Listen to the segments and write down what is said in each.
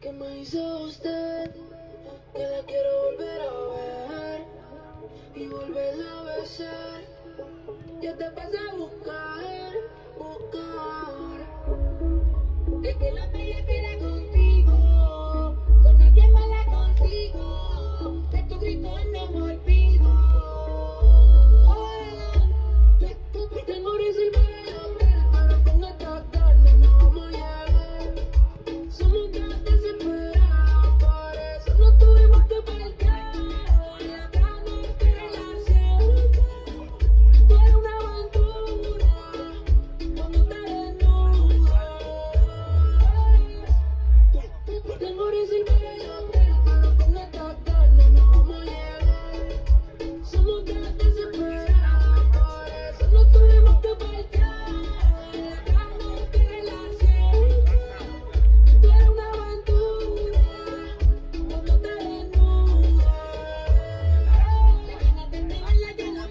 ¿Qué me hizo usted? Que la quiero volver a ver y volverla a besar. Yo te pasé a buscar, buscar. Es que la bella que era contigo, con nadie más la consigo. De tu grito no me olvido. Tengo reserva de hotel, pero con esta carne no vamos a llegar. Somos tan desesperados, por eso no tuvimos que pelear. La cama que relación fue una aventura cuando te desnudo. Tengo reserva de hotel, pero con esta carne no vamos a llegar. Somos tan desesperados, por eso no tuvimos que pelear. La cama que relación fue una aventura cuando te desnudo. La ganas de negarla ya la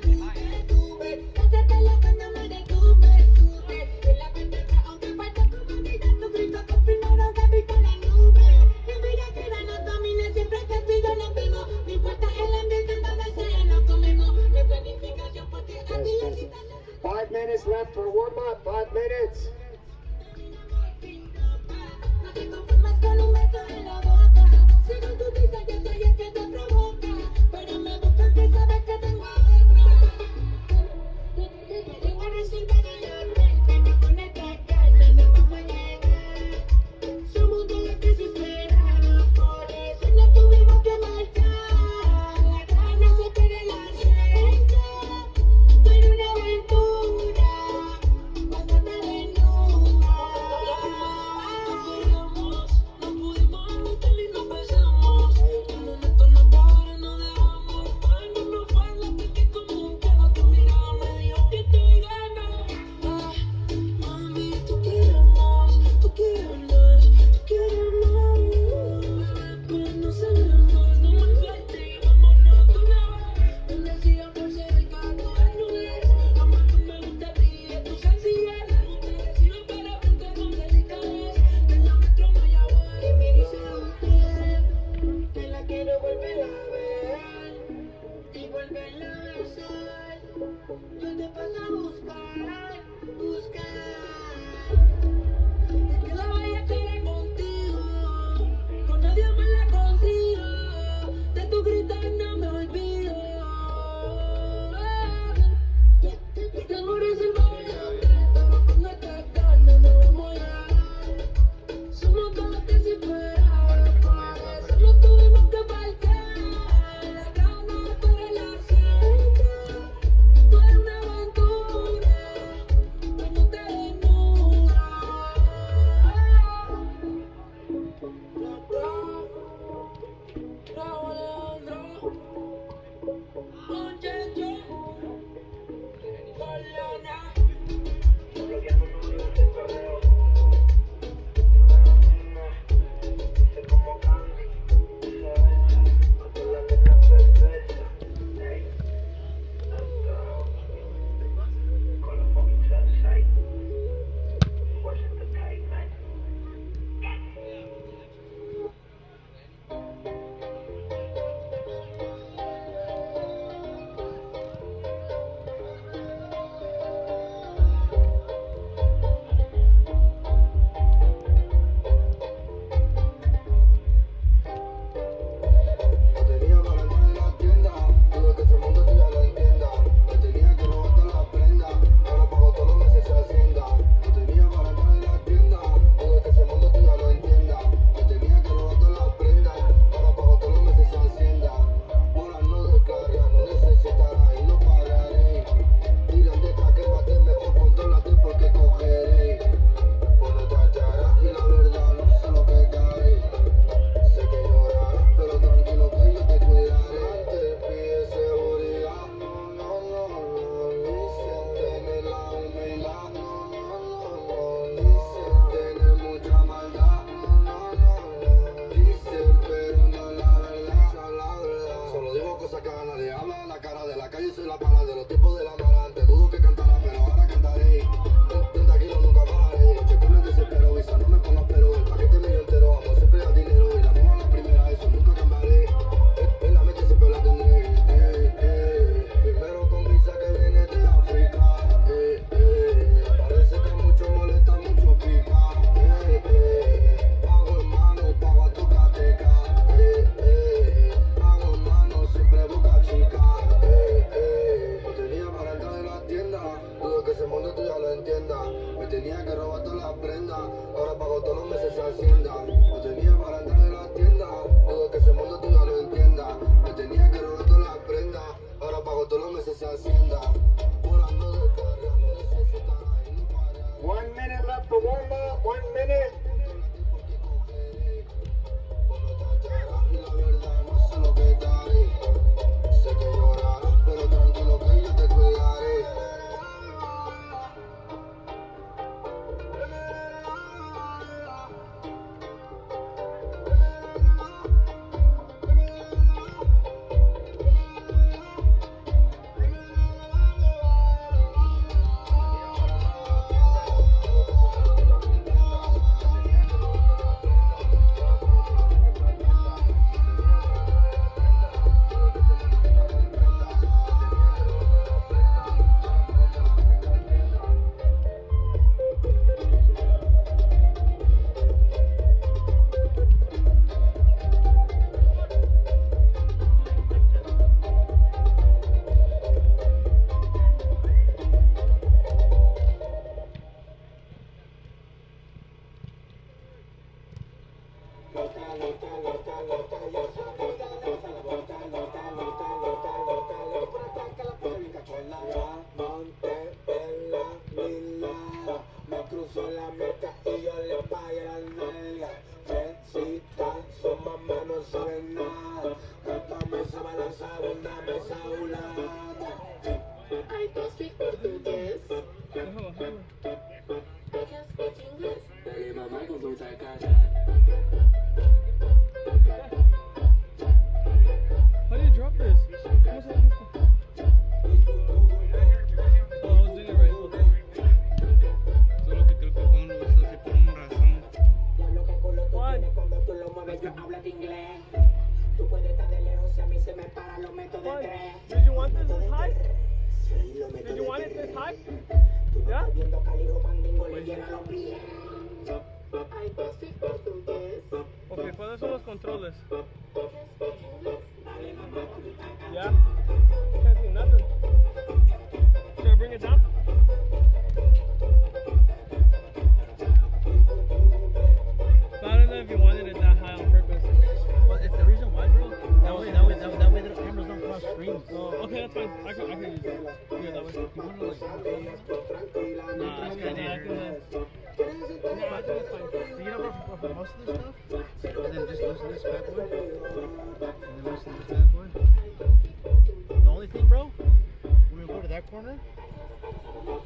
tuve. Hacértelo cuando me detuve. En la ventana, aunque falta comodidad, tu grito confirmaron que vi con la nube. Mi vida que era no domina, siempre que tú y yo nos vemos. No importa el ambiente donde sea, nos comemos. De planificación porque a ti la citación. 5 minutes left for warm-up. 5 minutes. No te conformas con un beso en la boca. Según tú dices, yo soy el que te provoca. Pero me gusta que sabes que tengo a otra. Tengo reserva de hotel, pero con esta carne no vamos a llegar. Somos todos desesperados, por eso no tuvimos que marchar. La gana se pierde la siente. Fue una aventura cuando te desnudas. No pudimos evitar y nos besamos. Cuando esto no acabara nos dejamos. Cuando no fue la que como que no te miraba me dijo que estoy ganando. Mami, tú quieres más, tú quieres más, tú quieres más. Pero no sabemos, no me falte, vámonos de una vez. Bendecida por ser el gato de nubes. Amor, tú me gusta a ti, es tu sencillez. Agradecido para frente con delicadez. En la metro Mayagüez. Y me dice usted que la quiero volver a ver y volverla a besar. Yo te paso a buscar, buscar. Es que la bella que era contigo, con nadie más la consigo. De tu gritar no me olvido. Tengo reserva de hotel, pero con esta carne no vamos a llegar. Somos todos desesperados, por eso no tuvimos que partir. La gana que relación fue una aventura que ese mundo tú ya lo entiendas. Me tenía que robar todas las prendas, ahora pago todos los meses esa hacienda. No tenía para entrar en la tienda, dudo que ese mundo tú ya lo entiendas. Me tenía que robar todas las prendas, ahora pago todos los meses esa hacienda. Volando de carga, no necesitas ahí no para. 1 minute left for warm up. 1 minute. Y la verdad no sé lo que daré. Sé que llorarás, pero tranquilo que yo te cuidaré. Me cruzó la meta y yo le pagué la nalga. Besita, su mamá no sabe nada. Esta mesa balanza una mesa ulada. I don't speak portugués. I can speak English. Dale mamá con tu cara. How do you drop this? ¿Cómo se hace esto? Oh, I was doing it right. Solo que creo que Juan lo hizo así por una razón. Juan. Cuando tú lo mueves, yo hablo de inglés. Tú puedes estar de lejos y a mí se me para los métodos de Juan, tres. did you want this this high? Sí, los Did métodos you de want it this high? Tú no Yeah? estás viendo que al hijo mandingo le llena los pies. I don't speak portugués. Okay, ¿cuáles son los controles? I can speak English. Yeah? Can't see nothing. Should I bring it down? But I don't know if you wanted it that high on purpose. Well, it's the reason why, bro. That way the cameras don't cross screens. Oh, okay, that's fine. I can use that. Yeah, that way. You wanna like, Nah, it's good. I can, nah, I think it's fine. so you know, bro, for most of this stuff, and then just listen to this bad boy, and then listen to this bad boy. The only thing, bro, when we go to that corner,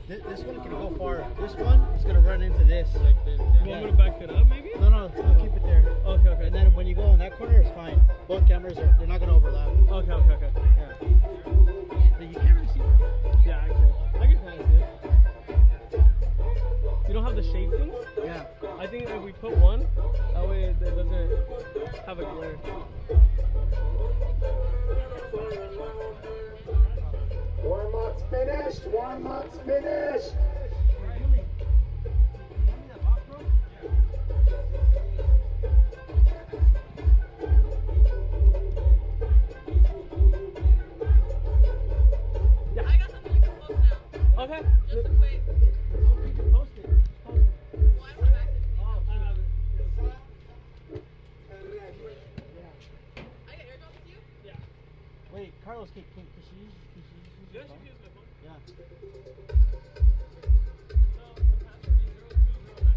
this one can go far. This one is gonna run into this. Like this. You want me to back it up, maybe? No, keep it there. Okay, okay. And then when you go in that corner, it's fine. Both cameras they're not gonna overlap. Okay, okay, okay. Yeah. But you can't really see. Yeah, I can kind of see it. You don't have the shade thing? Yeah. I think if we put one, that way it doesn't have a glare. Warm up's finished. Warm up's finished. I got something we can post now. Okay. Just a quick. Post it. Well, I don't have access to it. I have it. I can airdrop it to you? Yeah. Wait, Carlos, can she use Yeah, your she phone? can use my phone. Yeah. So, the password is 0209.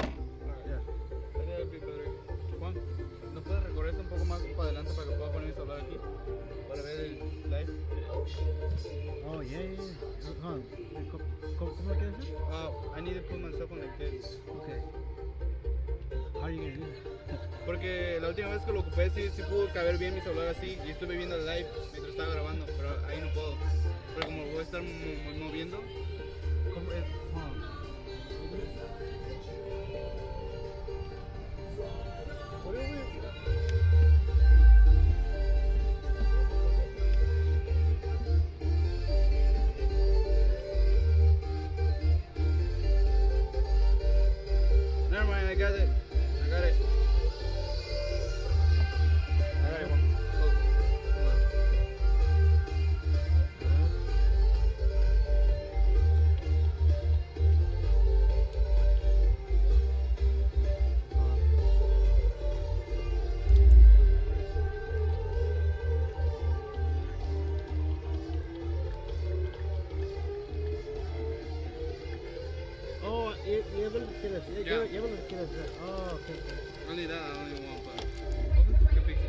I think that'd be better. Juan, ¿no puedes recorrer esto un poco más para adelante para que pueda poner mi celular aquí? Para ver el live. Oh, yeah. Hold on. ¿Cómo lo quieres hacer? I need to put myself on like this. Okay. How are you gonna do that? Porque la última vez que lo ocupé sí pudo caber bien mi celular así y estuve viendo el live mientras estaba grabando, pero ahí no puedo. Pero como lo voy a estar moviendo. ¿Cómo es? Never mind, I got it. I got it. I got it. Oh. Oh, lleva lo que quieras. Yeah. Lleva lo que quieras. Oh, okay. Only that, I only want, but can fix it.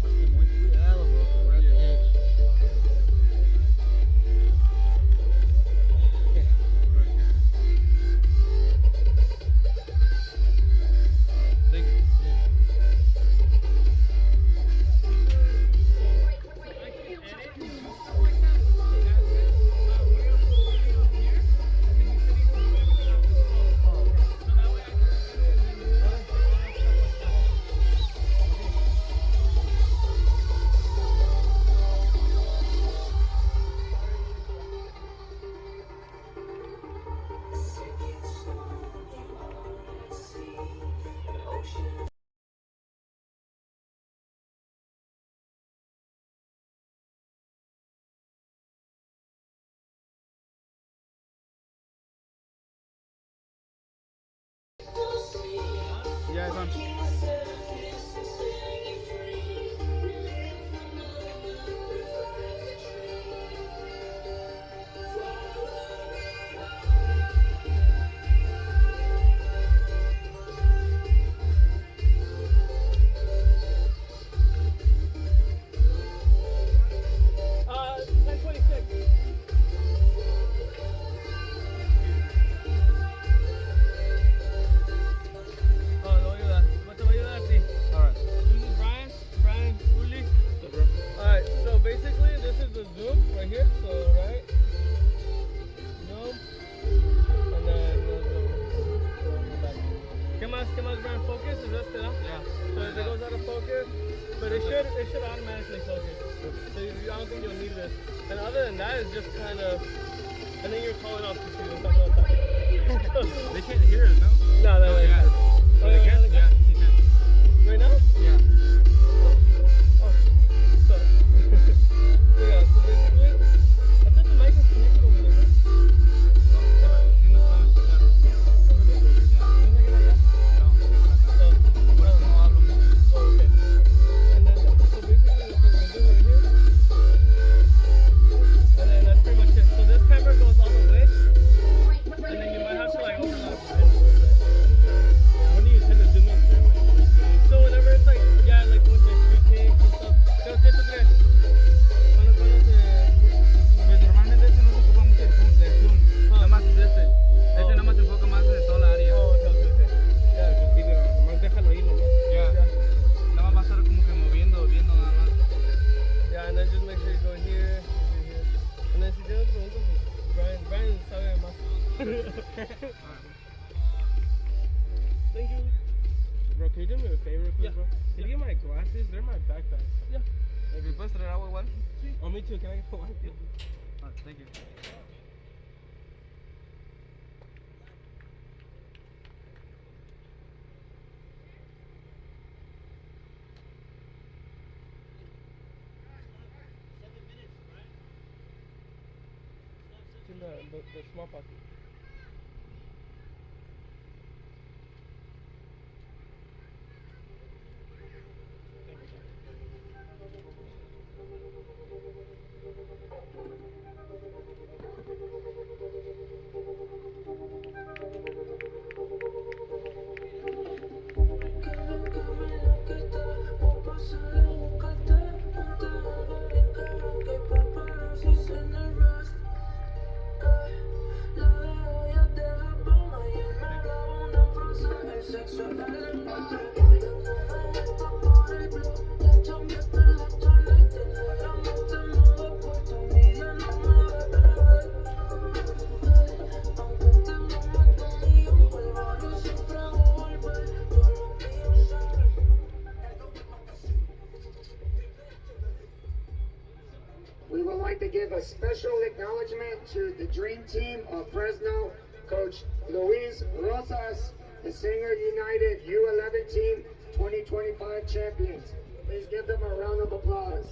Ten muy cuidado, bro, que we're at the edge. Thank you. Yeah, it's on. But it should automatically focus. So I don't think you'll need this. And other than that, it's just kind of, and then you're calling off the studio. They can't hear us, no? No, Oh, yeah. Oh, They can? Yeah, they can. Right now? Yeah. Oh. So, so yeah, so basically, I thought the mic was connected over there, Pues normalmente ese no se ocupa mucho el zoom, nada más es este. Ese nada más se enfoca más en toda la área. Oh, okay. Yeah, just leave it on. Nomás déjalo ahí, ¿no? Ya. Nada más va a estar como que moviendo, viendo nada más. Yeah, and then just make sure you go here, here. And then si tienes preguntas, pues Brian sabe más. Thank you. Bro, can you do me a favor, please, bro? Can you get my glasses? They're in my backpack. Yeah. ¿Me puedes traer agua igual? Oh, me too. Can I get the one? Thank you. It's in the small pocket. Que lo que está, vos pasaré a buscarte. would like to give a special acknowledgement to the Dream Team of Fresno, Coach Luis Rosas, the Singer United U11 Team 2025 champions. Please give them a round of applause.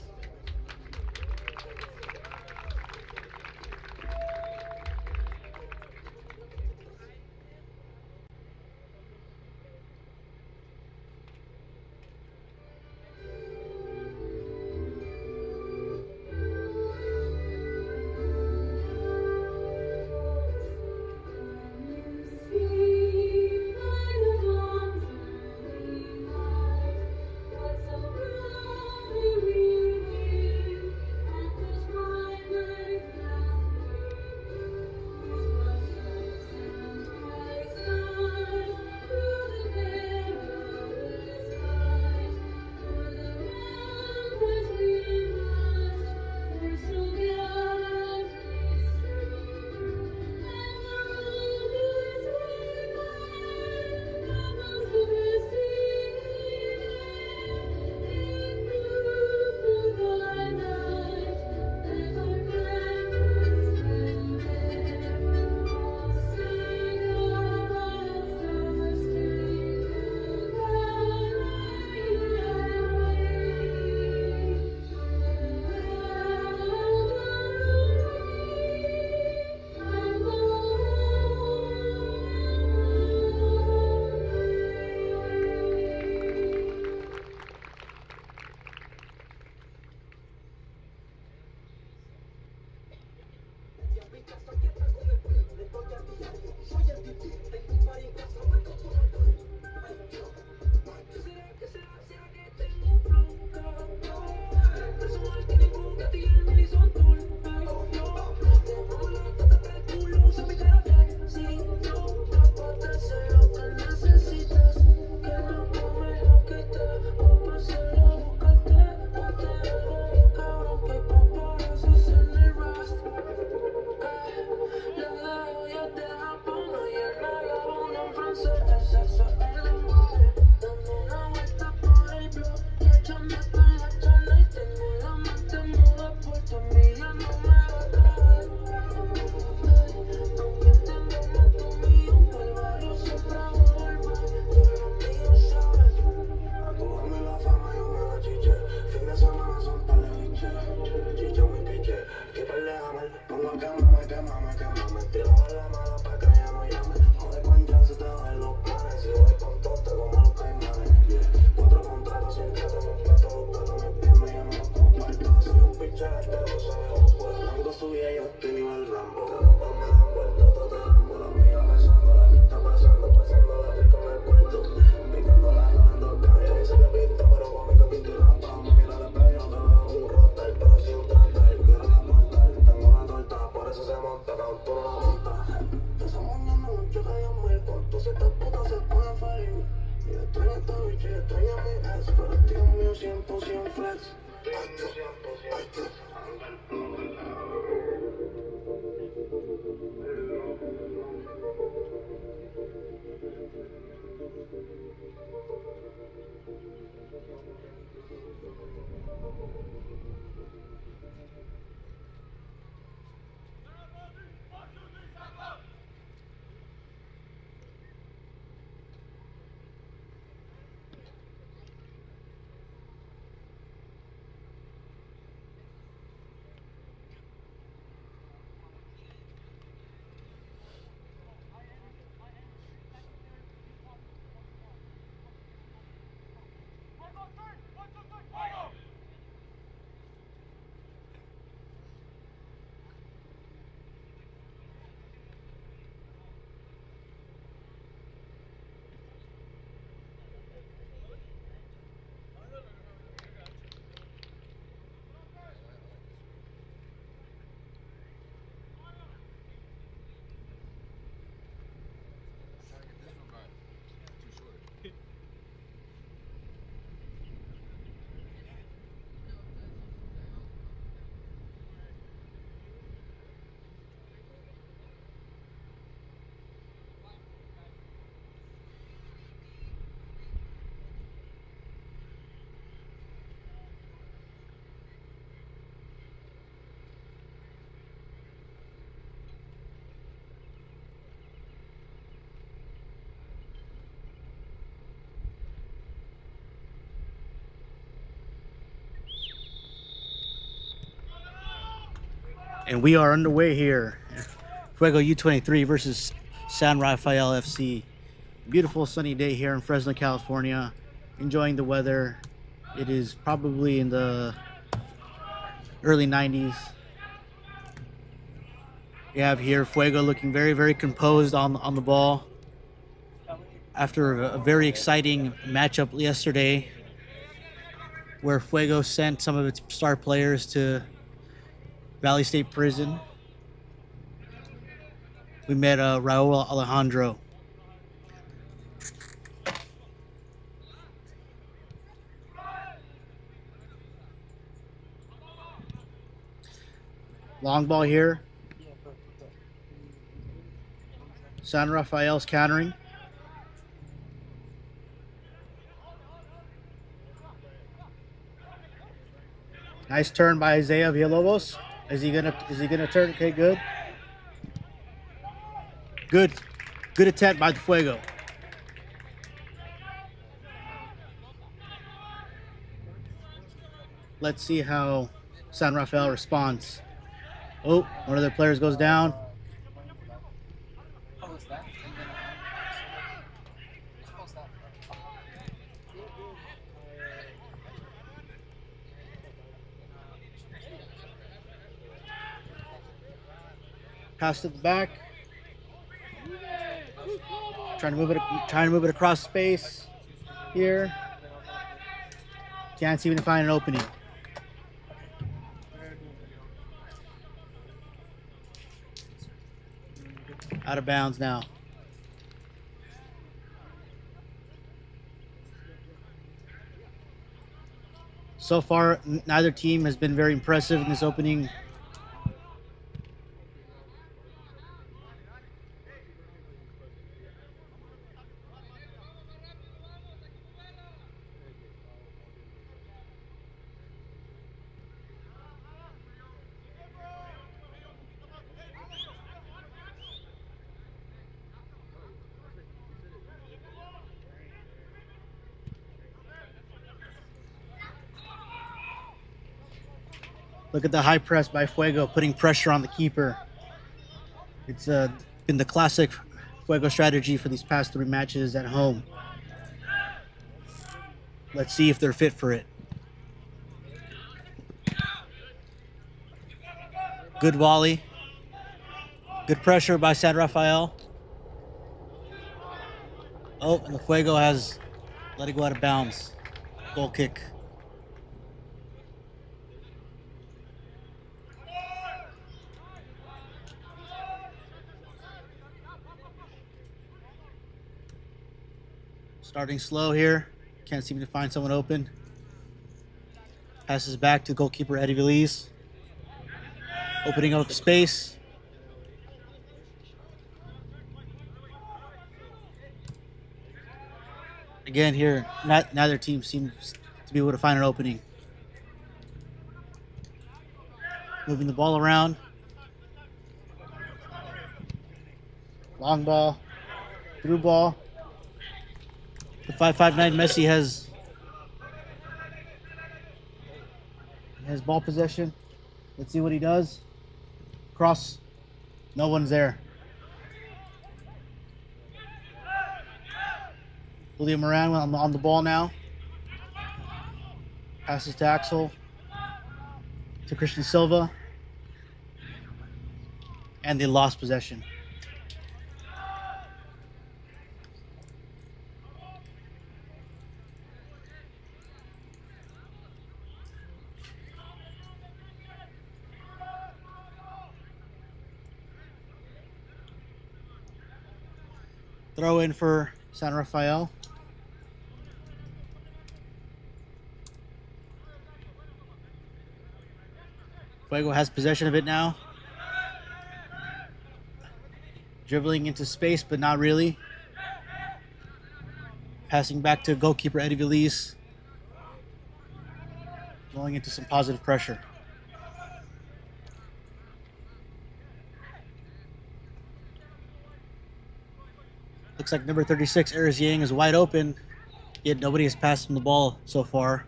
And we are underway here. Fuego U23 versus San Rafael FC. Beautiful sunny day here in Fresno, California. Enjoying the weather. It is probably in the early 90s. You have here Fuego looking very, very composed on the ball. After a very exciting matchup yesterday, where Fuego sent some of its star players to Valley State Prison. We met Raul Alejandro. Long ball here. San Rafael's countering. Nice turn by Isaiah Villalobos. Is he gonna turn? Okay, good. Good attempt by the Fuego. Let's see how San Rafael responds. Oh, one of their players goes down. Pass to the back. Trying to move it across space here. Can't seem to find an opening. Out of bounds now. So far, neither team has been very impressive in this opening. Look at the high press by Fuego, putting pressure on the keeper. It's been the classic Fuego strategy for these past 3 matches at home. Let's see if they're fit for it. Good volley. Good pressure by San Rafael. Oh, and the Fuego has let it go out of bounds. Goal kick. Starting slow here. Can't seem to find someone open. Passes back to goalkeeper Eddie Veliz. Opening up space. Again here, neither team seems to be able to find an opening. Moving the ball around. Long ball. Through ball. The 5'9" Messi has ball possession. Let's see what he does. Cross. No one's there. Julio Moran on the ball now. Passes to Axel. To Christian Silva. And they lost possession. Throw in for San Rafael. Fuego has possession of it now. Dribbling into space, but not really. Passing back to goalkeeper Eddie Veliz. Going into some positive pressure. Looks like number 36, Aris Yang, is wide open, yet nobody has passed him the ball so far.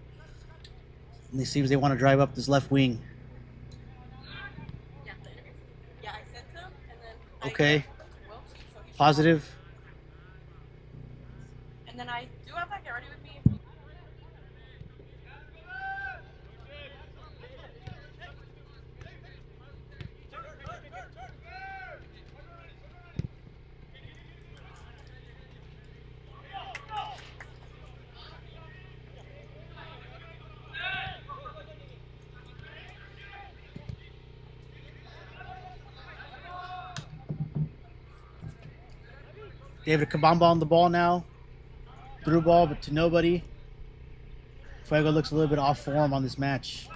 And it seems they want to drive up this left wing. Okay. Positive. And then I do have that get ready with me. David Kabamba on the ball now. Through ball, but to nobody. Fuego looks a little bit off form on this match.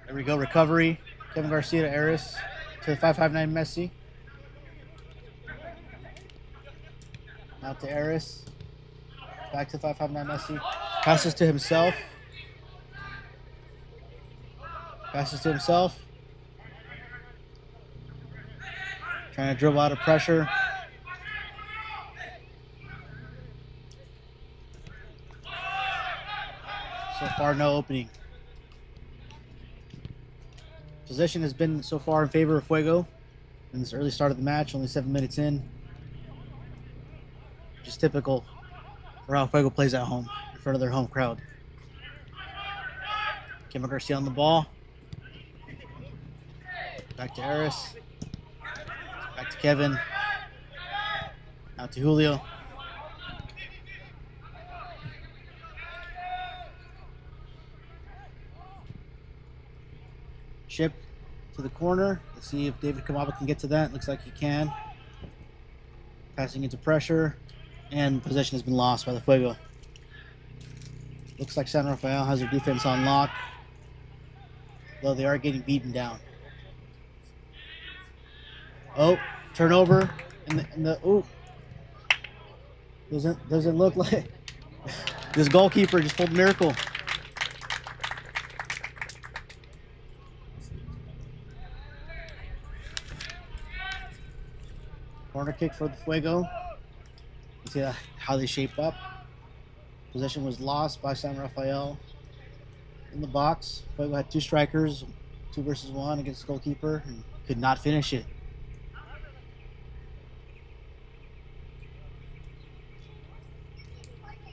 There we go, recovery. Kevin Garcia to Aris. To the 559 Messi. Out to Aris. Back to 559 Messi. Passes to himself. Passes to himself. Trying to dribble out of pressure. So far, no opening. Possession has been so far in favor of Fuego in this early start of the match, only 7 minutes in. Just typical for how Fuego plays at home, in front of their home crowd. Kevin Garcia on the ball. Back to Aris. Back to Kevin. Out to Julio. Chip to the corner. Let's see if David Kamaba can get to that. Looks like he can. Passing into pressure. And possession has been lost by the Fuego. Looks like San Rafael has their defense on lock. Though they are getting beaten down. Oh, turnover. And the ooh. Doesn't look like this goalkeeper just pulled a miracle. Corner kick for the Fuego. Let's see how they shape up. Possession was lost by San Rafael in the box. Fuego had two strikers, 2 versus 1 against the goalkeeper, and could not finish it.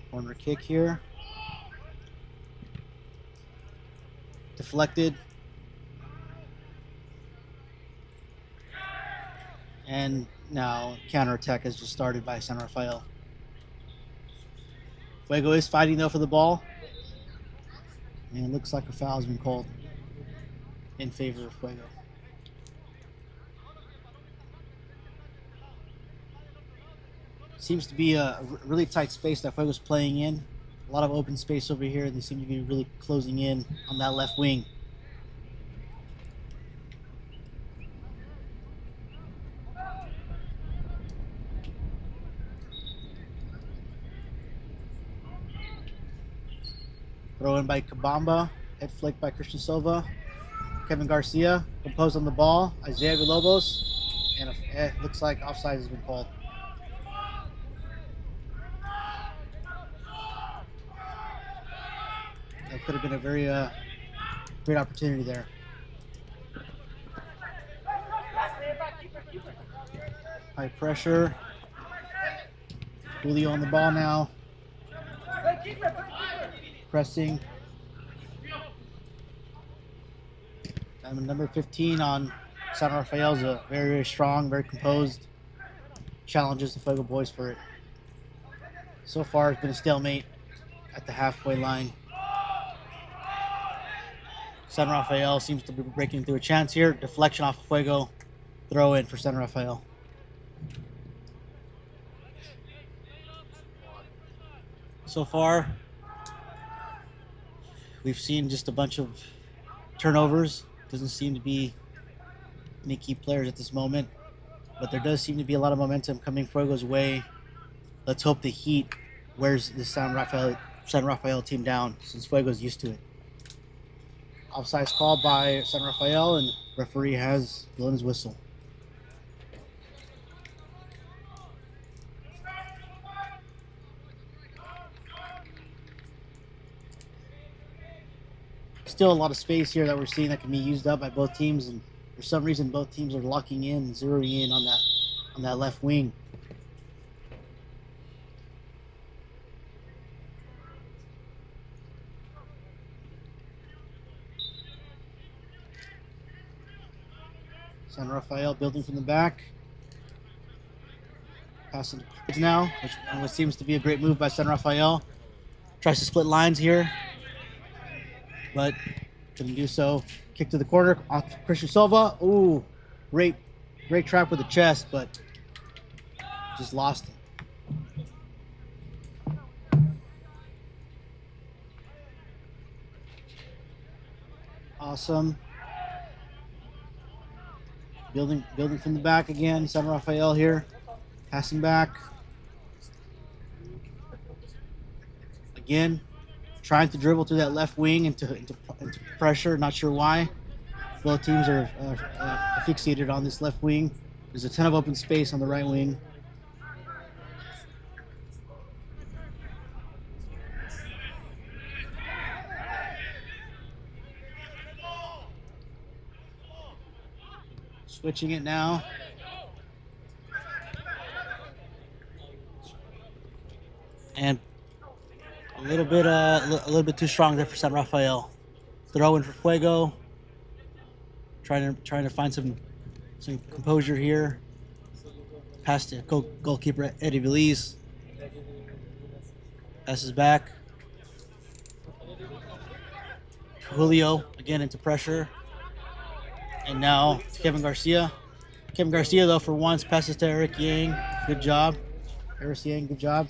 Corner kick here. Deflected. And now counterattack has just started by San Rafael. Fuego is fighting though for the ball. And it looks like a foul has been called in favor of Fuego. Seems to be a really tight space that Fuego's playing in. A lot of open space over here, and they seem to be really closing in on that left wing. Throw in by Kabamba, head flick by Christian Silva. Kevin Garcia composed on the ball. Isaiah Villalobos, and it looks like offside has been called. That could have been a very great opportunity there. High pressure. Julio on the ball now. Pressing. And number 15 on San Rafael is a very, very strong, very composed. Challenges the Fuego boys for it. So far, it's been a stalemate at the halfway line. San Rafael seems to be breaking through a chance here. Deflection off of Fuego. Throw in for San Rafael. So far, we've seen just a bunch of turnovers. Doesn't seem to be any key players at this moment, but there does seem to be a lot of momentum coming Fuego's way. Let's hope the heat wears the San Rafael team down, since Fuego's used to it. Offside's called by San Rafael, and referee has blown his whistle. Still a lot of space here that we're seeing that can be used up by both teams, and For some reason, both teams are locking in, zeroing in on that left wing. San Rafael building from the back. Passing now, which seems to be a great move by San Rafael. Tries to split lines here, but couldn't do so. Kick to the corner off Christian Silva. Ooh, great trap with the chest, but just lost it. Awesome. Building from the back again. San Rafael here, passing back. Again, trying to dribble through that left wing into pressure. Not sure why. Both teams are fixated on this left wing. There's a ton of open space on the right wing. Switching it now. And a little bit too strong there for San Rafael. Throw in for Fuego. Trying to find some composure here. Pass to goalkeeper Eddie Veliz. Passes back. Julio again into pressure. And now Kevin Garcia. Kevin Garcia, though, for once, passes to Eric Yang. Good job. Eric Yang, good job.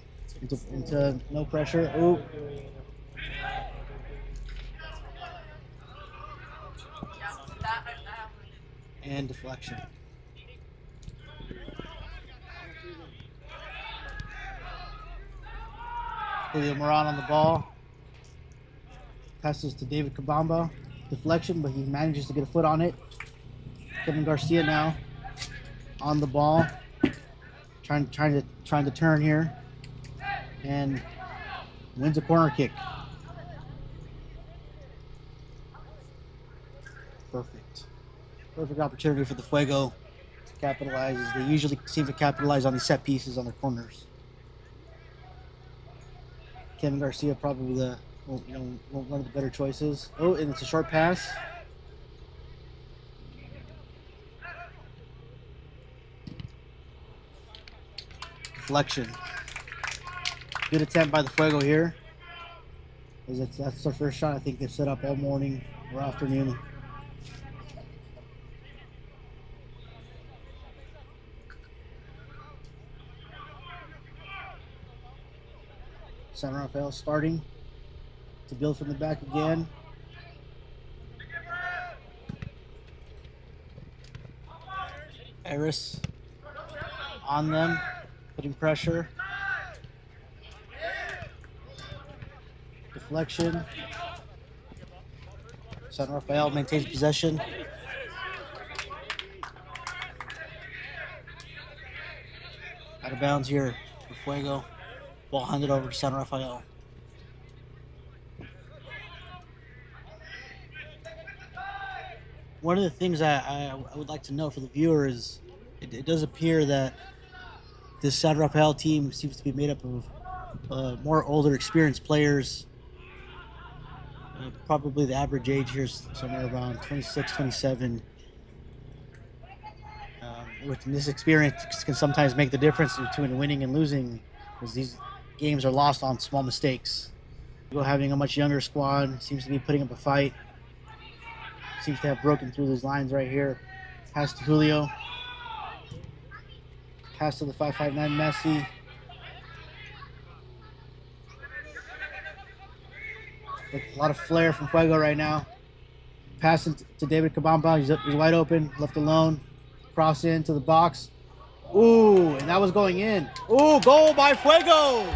Into no pressure. Ooh. And deflection. Julio Moran on the ball. Passes to David Kabamba. Deflection, but he manages to get a foot on it. Kevin Garcia now on the ball, trying to turn here, and wins a corner kick. Perfect opportunity for the Fuego to capitalize. They usually seem to capitalize on these set pieces on their corners. Kevin Garcia probably one of the better choices. Oh, and it's a short pass. Deflection. Good attempt by the Fuego here. That's their first shot I think they've set up all morning or afternoon. San Rafael starting to build from the back again. Eris on them, putting pressure. Deflection. San Rafael maintains possession. Out of bounds here for Fuego. Ball handed over to San Rafael. One of the things I would like to know for the viewer is it does appear that this San Rafael team seems to be made up of more older, experienced players. Probably the average age here is somewhere around 26, 27. With this experience can sometimes make the difference between winning and losing, because these games are lost on small mistakes. Having a much younger squad, seems to be putting up a fight. Seems to have broken through those lines right here. Pass to Julio. Pass to the 5'9" Messi. A lot of flair from Fuego right now. Passing to David Kabamba. He's wide open, left alone. Cross into the box. Ooh, and that was going in. Ooh, goal by Fuego!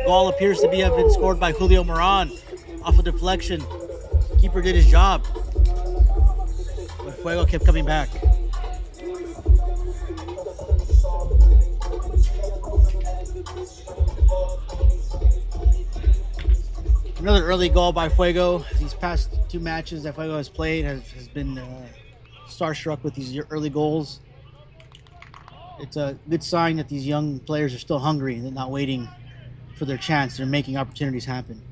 Goal appears to have been scored by Julio Moran off a deflection. Keeper did his job, but Fuego kept coming back. Another early goal by Fuego. These past 2 matches that Fuego has played has been starstruck with these early goals. It's a good sign that these young players are still hungry and they're not waiting for their chance. They're making opportunities happen.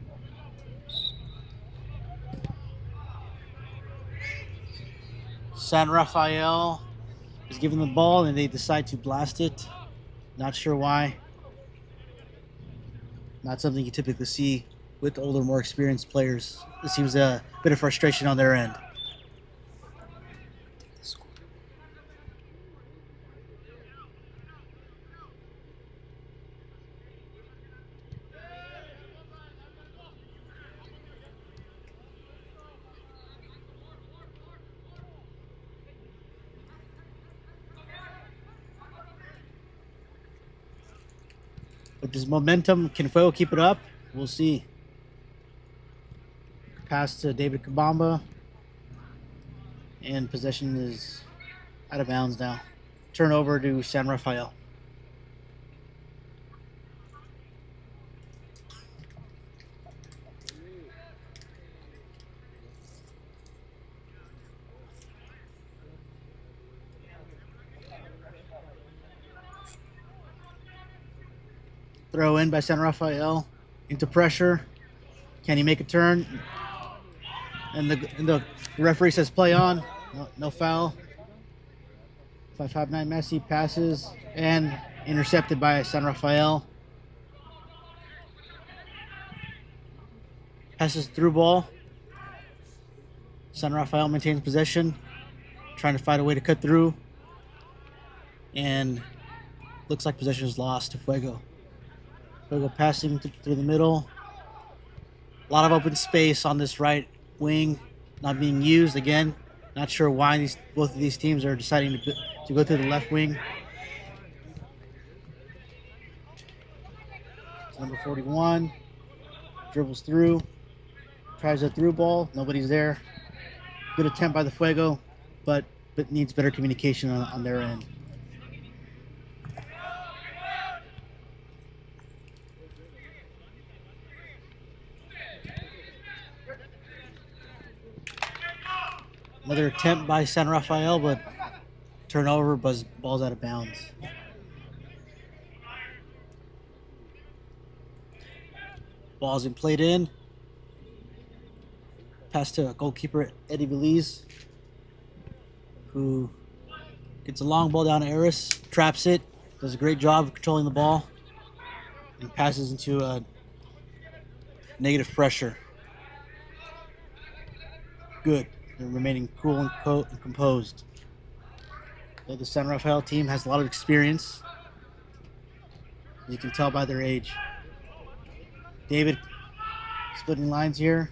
San Rafael is given the ball and they decide to blast it. Not sure why. Not something you typically see with older, more experienced players. It seems a bit of frustration on their end. With this momentum, can Fuego keep it up? We'll see. Pass to David Kabamba. And possession is out of bounds now. Turnover to San Rafael. Throw in by San Rafael into pressure. Can he make a turn? And the referee says play on. No foul. 5-5-9 Messi passes and intercepted by San Rafael. Passes through ball. San Rafael maintains possession, trying to find a way to cut through. And looks like possession is lost to Fuego. Fuego passing through the middle. A lot of open space on this right wing, not being used. Again, not sure why both of these teams are deciding to go through the left wing. Number 41 dribbles through, tries a through ball. Nobody's there. Good attempt by the Fuego, but needs better communication on their end. Another attempt by San Rafael, but turnover, ball's out of bounds. Ball's been played in. Pass to goalkeeper Eddie Belize, who gets a long ball down to Eris, traps it, does a great job of controlling the ball, and passes into a negative pressure. Good. They're remaining cool and composed. Though the San Rafael team has a lot of experience, you can tell by their age. David splitting lines here.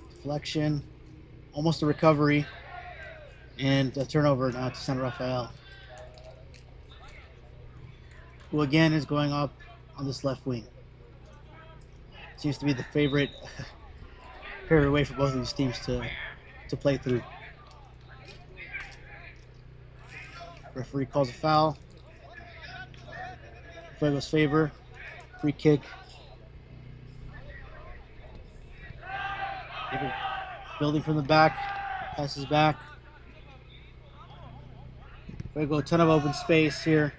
Deflection, almost a recovery, and a turnover now to San Rafael, who again is going up on this left wing. Seems to be the favorite way for both of these teams to play through. Referee calls a foul. Fuego's favor. Free kick. Building from the back. Passes back. Fuego, a ton of open space here.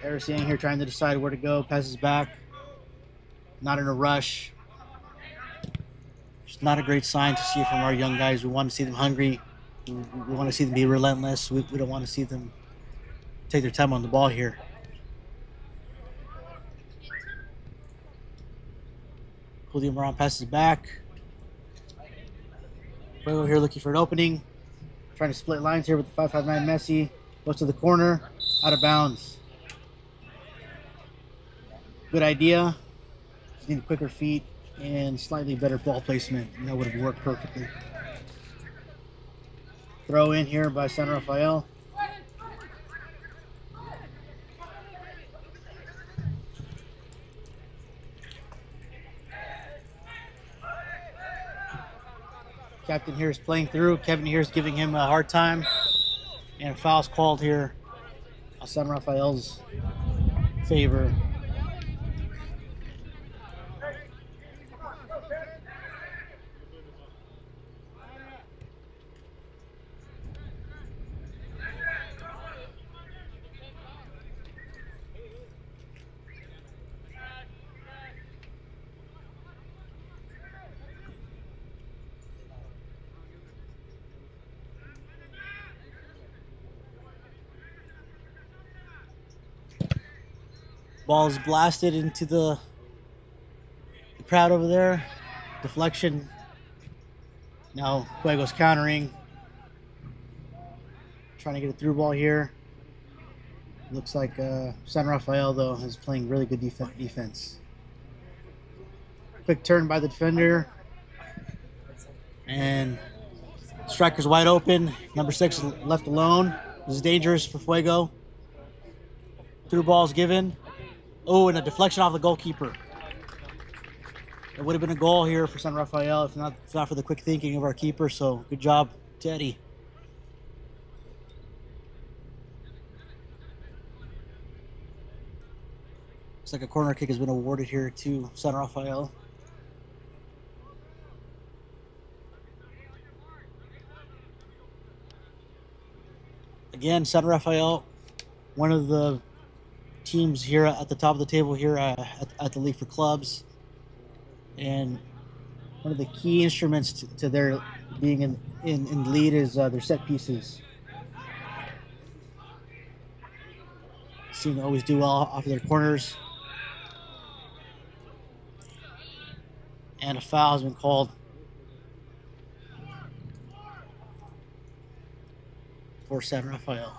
Eris here trying to decide where to go. Passes back. Not in a rush. It's not a great sign to see from our young guys. We want to see them hungry. We want to see them be relentless. We don't want to see them take their time on the ball here. Julio Moran passes back. Fuego here looking for an opening. Trying to split lines here with the 5-5-9 Messi. Goes to the corner. Out of bounds. Good idea. Just need quicker feet and slightly better ball placement, and that would have worked perfectly. Throw in here by San Rafael. Captain here is playing through. Kevin here is giving him a hard time, and a foul's called here on San Rafael's favor. Ball is blasted into the crowd over there. Deflection. Now Fuego's countering. Trying to get a through ball here. Looks like San Rafael, though, is playing really good defense. Quick turn by the defender. And striker's wide open. Number 6 left alone. This is dangerous for Fuego. Through ball's given. Oh, and a deflection off the goalkeeper. It would have been a goal here for San Rafael if not for the quick thinking of our keeper. So good job, Teddy. Looks like a corner kick has been awarded here to San Rafael. Again, San Rafael, one of the teams here at the top of the table here at the League for Clubs. And one of the key instruments to their being in the lead is their set pieces. Seem to always do well off of their corners. And a foul has been called for San Rafael.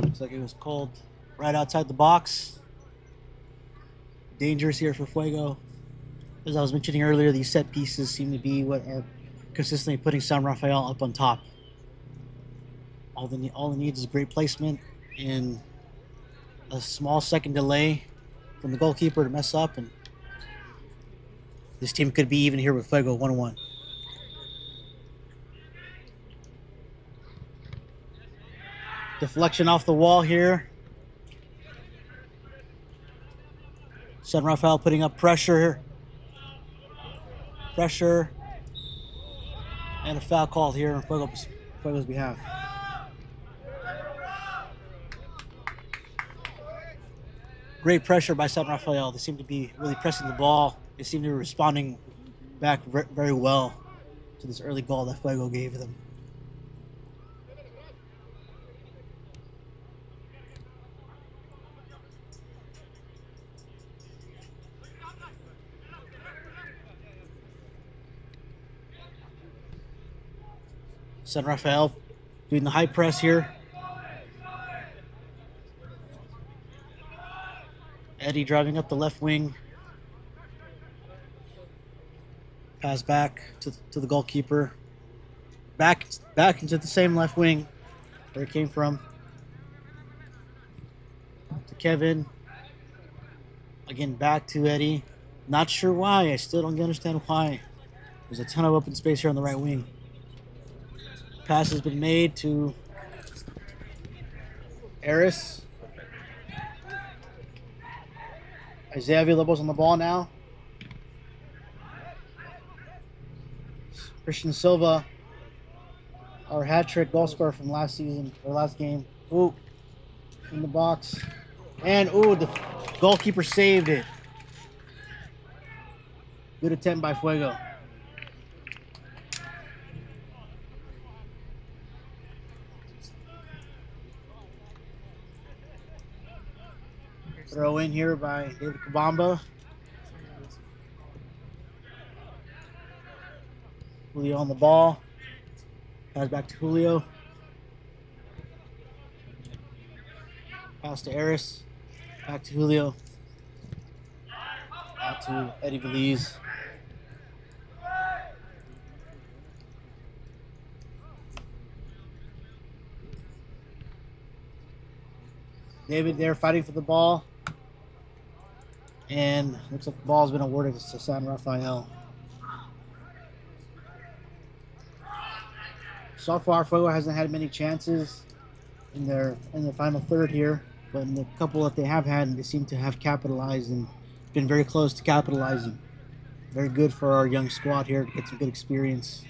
Looks like it was called right outside the box. Dangerous here for Fuego. As I was mentioning earlier, these set pieces seem to be what are consistently putting San Rafael up on top. All it needs is great placement and a small second delay from the goalkeeper to mess up, and this team could be even here with Fuego 1-1. Deflection off the wall here. San Rafael putting up pressure. And a foul called here on Fuego's behalf. Great pressure by San Rafael. They seem to be really pressing the ball. They seem to be responding back very well to this early goal that Fuego gave them. San Rafael doing the high press here. Eddie driving up the left wing. Pass back to the goalkeeper. Back into the same left wing where it came from. To Kevin. Again, back to Eddie. Not sure why. I still don't understand why. There's a ton of open space here on the right wing. Pass has been made to Eris. Isaiah Villalobos on the ball now. Christian Silva, our hat-trick goal scorer from last season, or last game. Ooh, in the box. And, ooh, the goalkeeper saved it. Good attempt by Fuego. Throw in here by David Kabamba. Julio on the ball. Pass back to Julio. Pass to Eris. Back to Julio. Back to Eddie Veliz. David there fighting for the ball. And looks like the ball's been awarded to San Rafael. So far, Fuego hasn't had many chances in the final third here, but in the couple that they have had, they seem to have capitalized and been very close to capitalizing. Very good for our young squad here to get some good experience.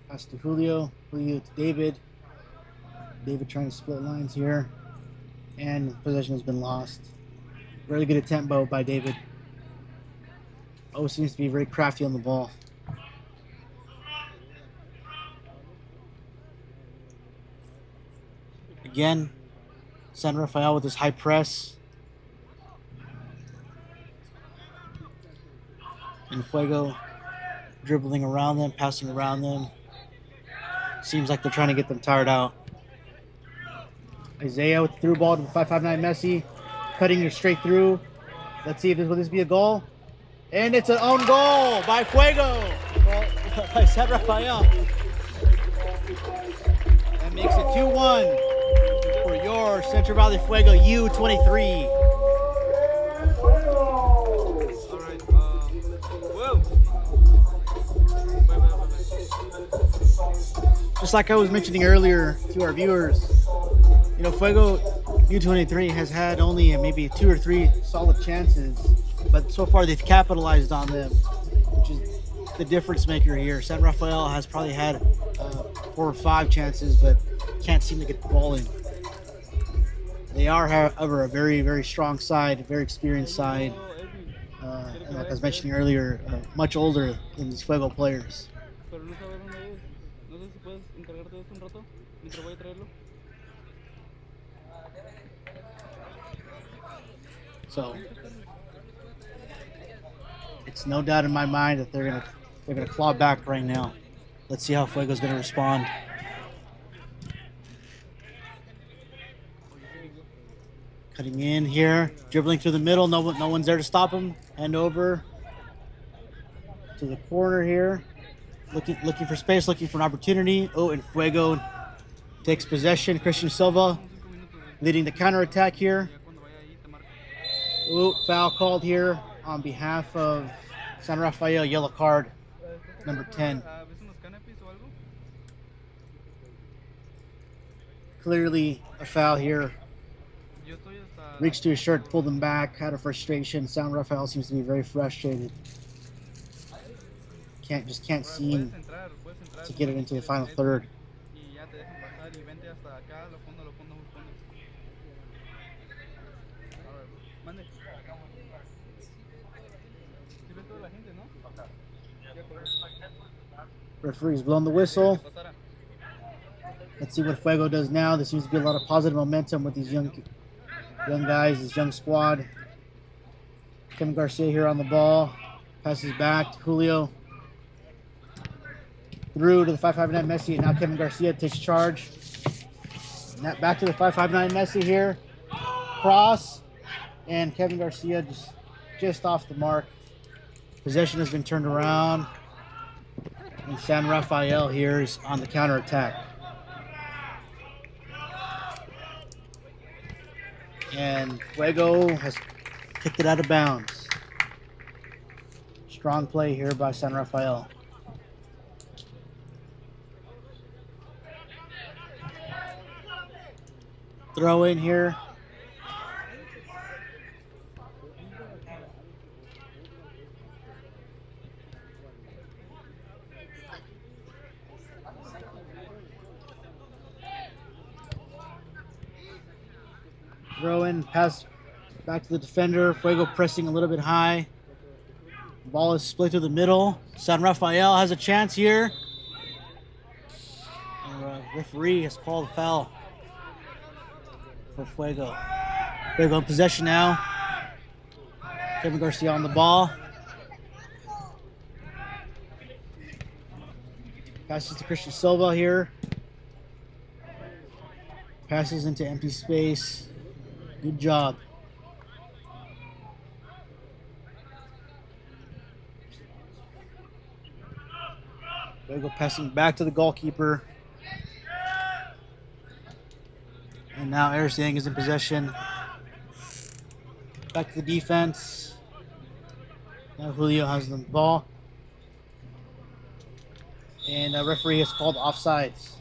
Pass to Julio. Julio to David. David trying to split lines here. And possession has been lost. Really good attempt by David. Oh, seems to be very crafty on the ball. Again, San Rafael with his high press. And Fuego dribbling around them, passing around them. Seems like they're trying to get them tired out. Isaiah with the through ball to the 559 Messi. Cutting it straight through. Let's see if will this be a goal? And it's an own goal by Fuego. Well, by San Rafael. That makes it 2-1 for your Central Valley Fuego U23. Alright, whoa! Just like I was mentioning earlier to our viewers, you know, Fuego U23 has had only maybe 2 or 3 solid chances, but so far they've capitalized on them, which is the difference maker here. San Rafael has probably had 4 or 5 chances, but can't seem to get the ball in. They are, however, a very, very strong side, a very experienced side, and like I was mentioning earlier, much older than these Fuego players. So it's no doubt in my mind that they're gonna claw back right now. Let's see how Fuego's gonna respond. Cutting in here, dribbling through the middle. No one's there to stop him. Hand over to the corner here, looking for space, looking for an opportunity. Oh, and Fuego takes possession. Christian Silva leading the counterattack here. Ooh, foul called here on behalf of San Rafael, yellow card, number 10. Clearly a foul here. Reached to his shirt, pulled him back, out of frustration. San Rafael seems to be very frustrated. Can't seem to get it into the final third. Referee's blown the whistle. Let's see what Fuego does now. There seems to be a lot of positive momentum with these young guys, this young squad. Kevin Garcia here on the ball. Passes back to Julio. Through to the 559 Messi, and now Kevin Garcia takes charge. Now back to the 559 Messi here. Cross, and Kevin Garcia just off the mark. Possession has been turned around. And San Rafael here is on the counterattack. And Fuego has kicked it out of bounds. Strong play here by San Rafael. Throw in here. Throw in, pass back to the defender. Fuego pressing a little bit high. Ball is split through the middle. San Rafael has a chance here. And referee has called a foul for Fuego. Fuego in possession now. Kevin Garcia on the ball. Passes to Christian Silva here. Passes into empty space. Good job. Fuego passing back to the goalkeeper. And now Erisiang is in possession. Back to the defense. Now Julio has the ball. And a referee has called offsides.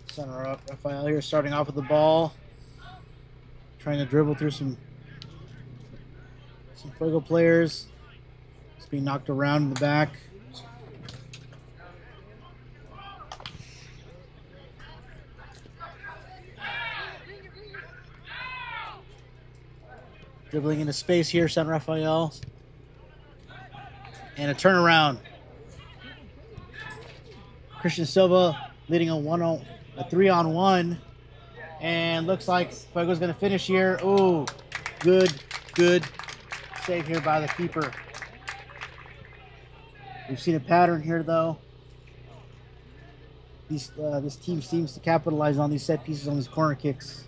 San Rafael here starting off with the ball. Trying to dribble through some Fuego players. It's being knocked around in the back. Dribbling into space here, San Rafael. And a turnaround. Christian Silva leading a 3-on-1. And looks like Fuego's going to finish here. Oh, good save here by the keeper. We've seen a pattern here, though. This team seems to capitalize on these set pieces, on these corner kicks.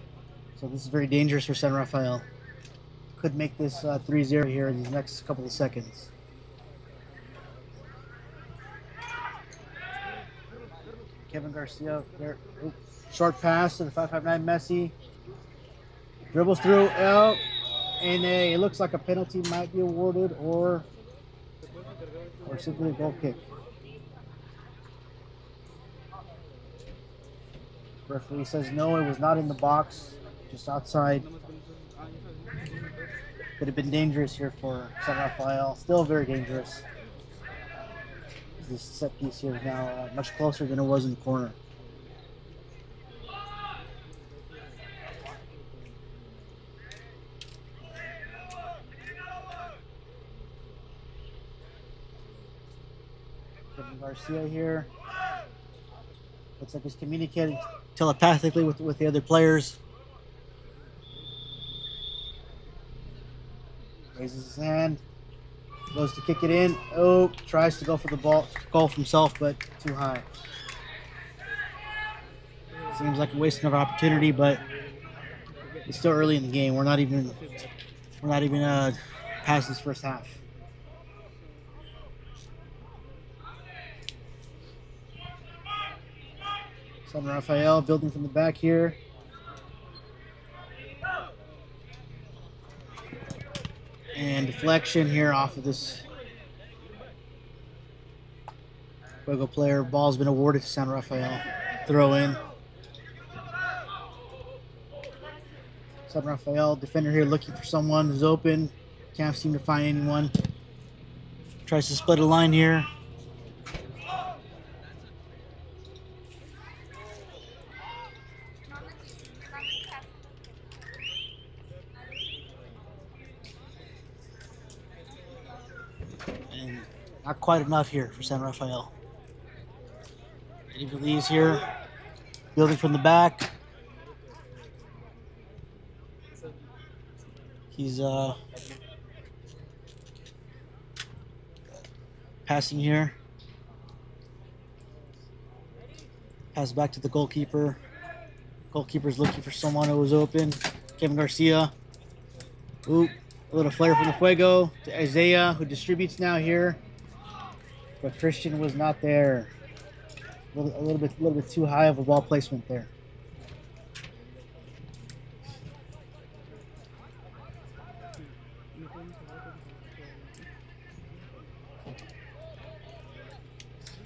So this is very dangerous for San Rafael. Could make this 3-0 here in the next couple of seconds. Kevin Garcia there. Oh, short pass to the 559 Messi. Dribbles through. And it looks like a penalty might be awarded or simply a goal kick. Referee says no, it was not in the box, just outside. Could have been dangerous here for San Rafael. Still very dangerous. This set piece here is now much closer than it was in the corner. Kevin Garcia here. Looks like he's communicating telepathically with the other players. Raises his hand. Goes to kick it in. Oh, tries to go for the ball, goal himself, but too high. Seems like a wasting of opportunity, but it's still early in the game. We're not even past this first half. San Rafael building from the back here. And deflection here off of this Fuego player. Ball's been awarded to San Rafael. Throw in. San Rafael defender here looking for someone who's open. Can't seem to find anyone. Tries to split a line here. And not quite enough here for San Rafael. Eddie Belize here, building from the back. He's passing here. Pass back to the goalkeeper. Goalkeeper's looking for someone who was open. Kevin Garcia. Ooh, a little flare from the Fuego to Isaiah, who distributes now here. But Christian was not there. A little bit too high of a ball placement there.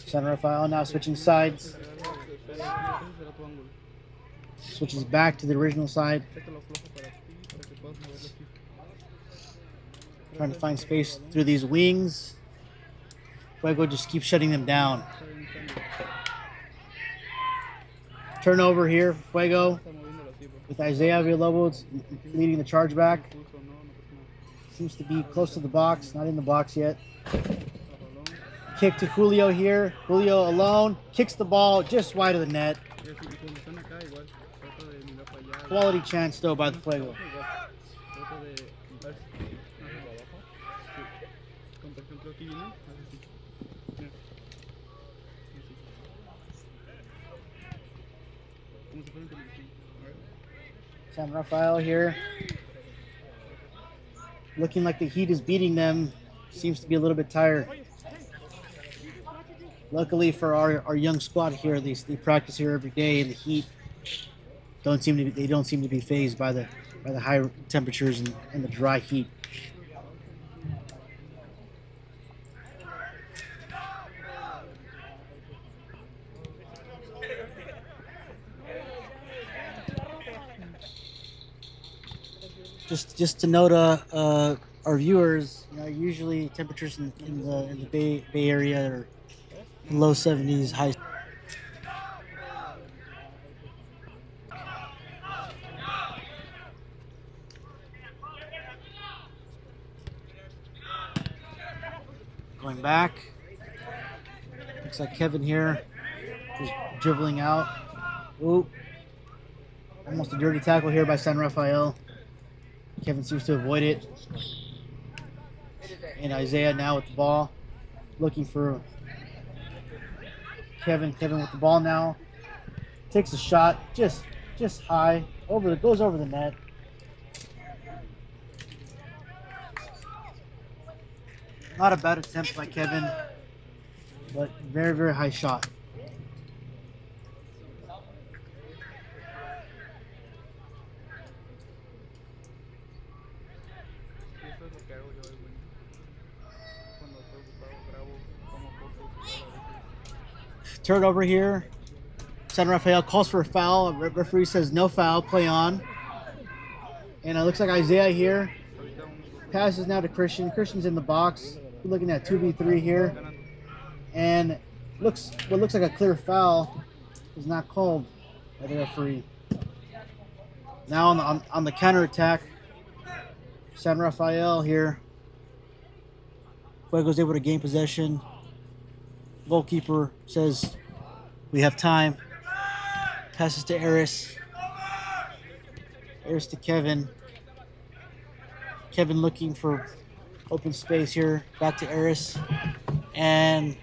San Rafael now switching sides. Switches back to the original side. Trying to find space through these wings. Fuego just keeps shutting them down. Turnover here for Fuego with Isaiah Villalobos leading the charge back. Seems to be close to the box, not in the box yet. Kick to Julio here. Julio alone. Kicks the ball just wide of the net. Quality chance though by the Fuego. ver si. Ajá, abajo. Sí. Con, por ejemplo, aquí viene. Así. Mira. Así. Como si fuera en televisión. A ver. San Rafael here. Looking like the heat is beating them. Seems to be a little bit tired. Luckily for our young squad here, they practice here every day, and the heat don't seem to be fazed by the high temperatures and the dry heat. Just to note, our viewers, usually temperatures in the Bay Area are low 70s, high. Going back. Looks like Kevin here, just dribbling out. Ooh, almost a dirty tackle here by San Rafael. Kevin seems to avoid it. And Isaiah now with the ball, looking for Kevin. Kevin with the ball now. Takes a shot, just high, goes over the net. Not a bad attempt by Kevin, but very, very high shot. Eso es lo que hago yo, güey. Cuando estoy ocupado, grabo como poco. Turnover here. San Rafael calls for a foul. Referee says no foul, play on. And it looks like Isaiah here. Passes now to Christian. Christian's in the box. We're looking at 2v3 here. And what looks like a clear foul is not called by the referee. Now on the counter attack, San Rafael here. Fuego's able to gain possession. Goalkeeper says we have time. Passes to Eris. Eris to Kevin. Kevin looking for open space here. Back to Eris. And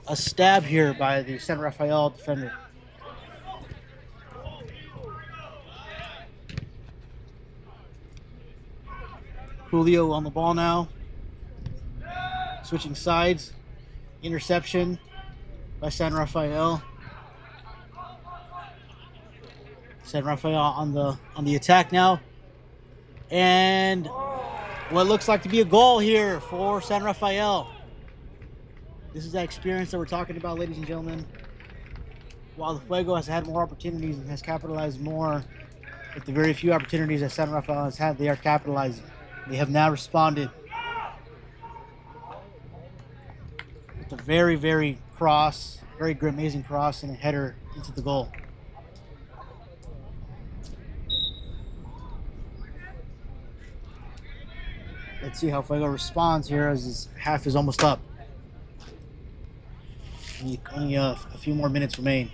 a stab here by the San Rafael defender. Julio on the ball now. Switching sides. Interception by San Rafael. San Rafael on the attack now. And what looks like to be a goal here for San Rafael. This is that experience that we're talking about, ladies and gentlemen. While the Fuego has had more opportunities and has capitalized more, with the very few opportunities that San Rafael has had, they are capitalizing. They have now responded. It's a very, very amazing cross and a header into the goal. Let's see how Fuego responds here as his half is almost up. Only a few more minutes remain.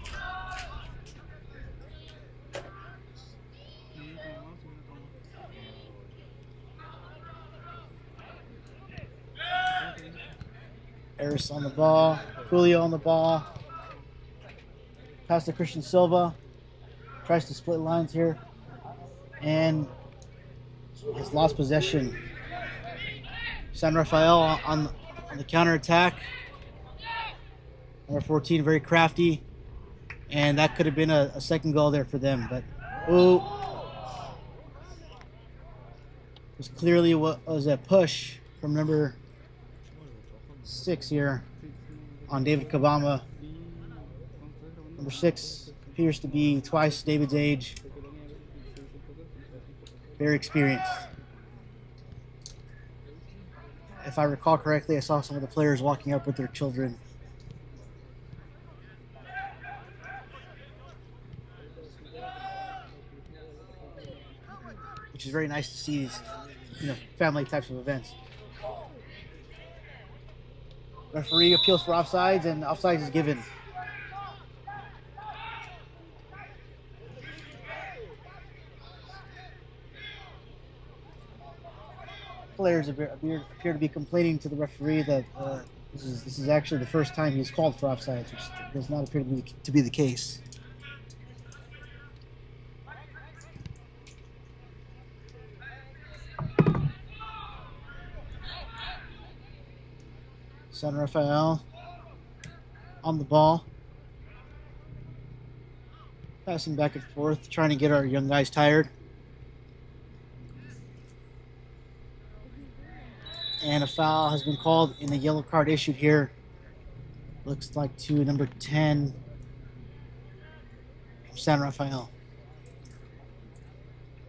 Eris on the ball. Julio on the ball. Pass to Christian Silva. Tries to split lines here. And has lost possession. San Rafael on the counter attack. Number 14, very crafty. And that could have been a second goal there for them. But, ooh. It was clearly what was a push from number 6 here on David Kabama. Number 6 appears to be twice David's age. Very experienced. If I recall correctly, I saw some of the players walking up with their children. Which is very nice to see these, family types of events. Referee appeals for offsides, and offsides is given. players appear to be complaining to the referee that this is actually the first time he's called for offsides, which does not appear to be the case. San Rafael on the ball, passing back and forth, trying to get our young guys tired. And a foul has been called in the yellow card issued here. Looks like to number 10 from San Rafael.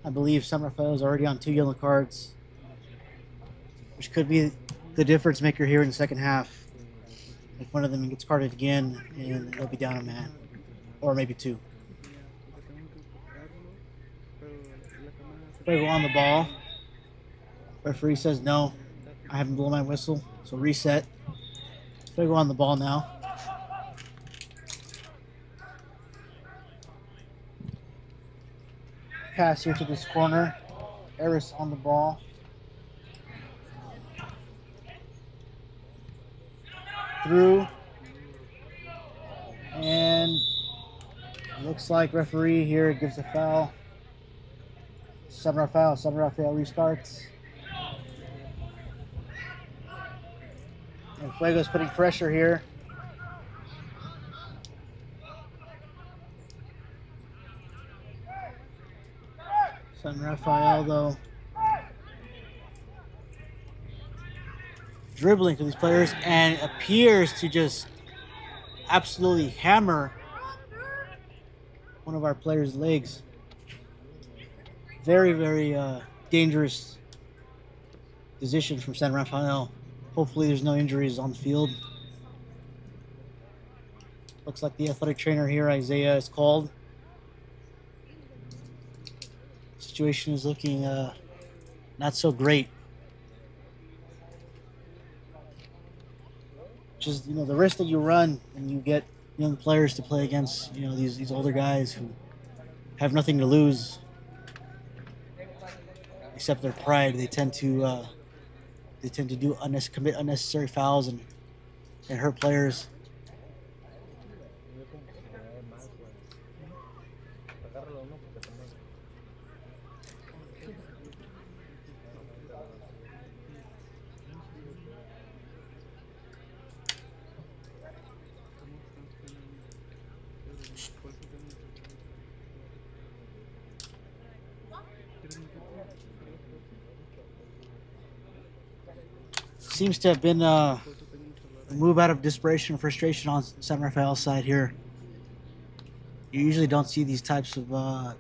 I believe San Rafael is already on 2 yellow cards, which could be the difference maker here in the second half. If one of them gets carded again, and they'll be down a man, or maybe 2. Fuego on the ball. Referee says no. I haven't blown my whistle, so reset. Fuego on the ball now. Pass here to this corner. Eris on the ball. Through. And looks like referee here gives a foul. San Rafael restarts. And Fuego's putting pressure here. San Rafael, though, dribbling to these players and appears to just absolutely hammer one of our players' legs. Very, very dangerous position from San Rafael. Hopefully there's no injuries on the field. Looks like the athletic trainer here, Isaiah, is called. Situation is looking not so great. Just, the risk that you run when you get young players to play against, these older guys who have nothing to lose except their pride. They tend to commit unnecessary fouls and hurt players. Seems to have been a move out of desperation and frustration on San Rafael's side here. You usually don't see these types of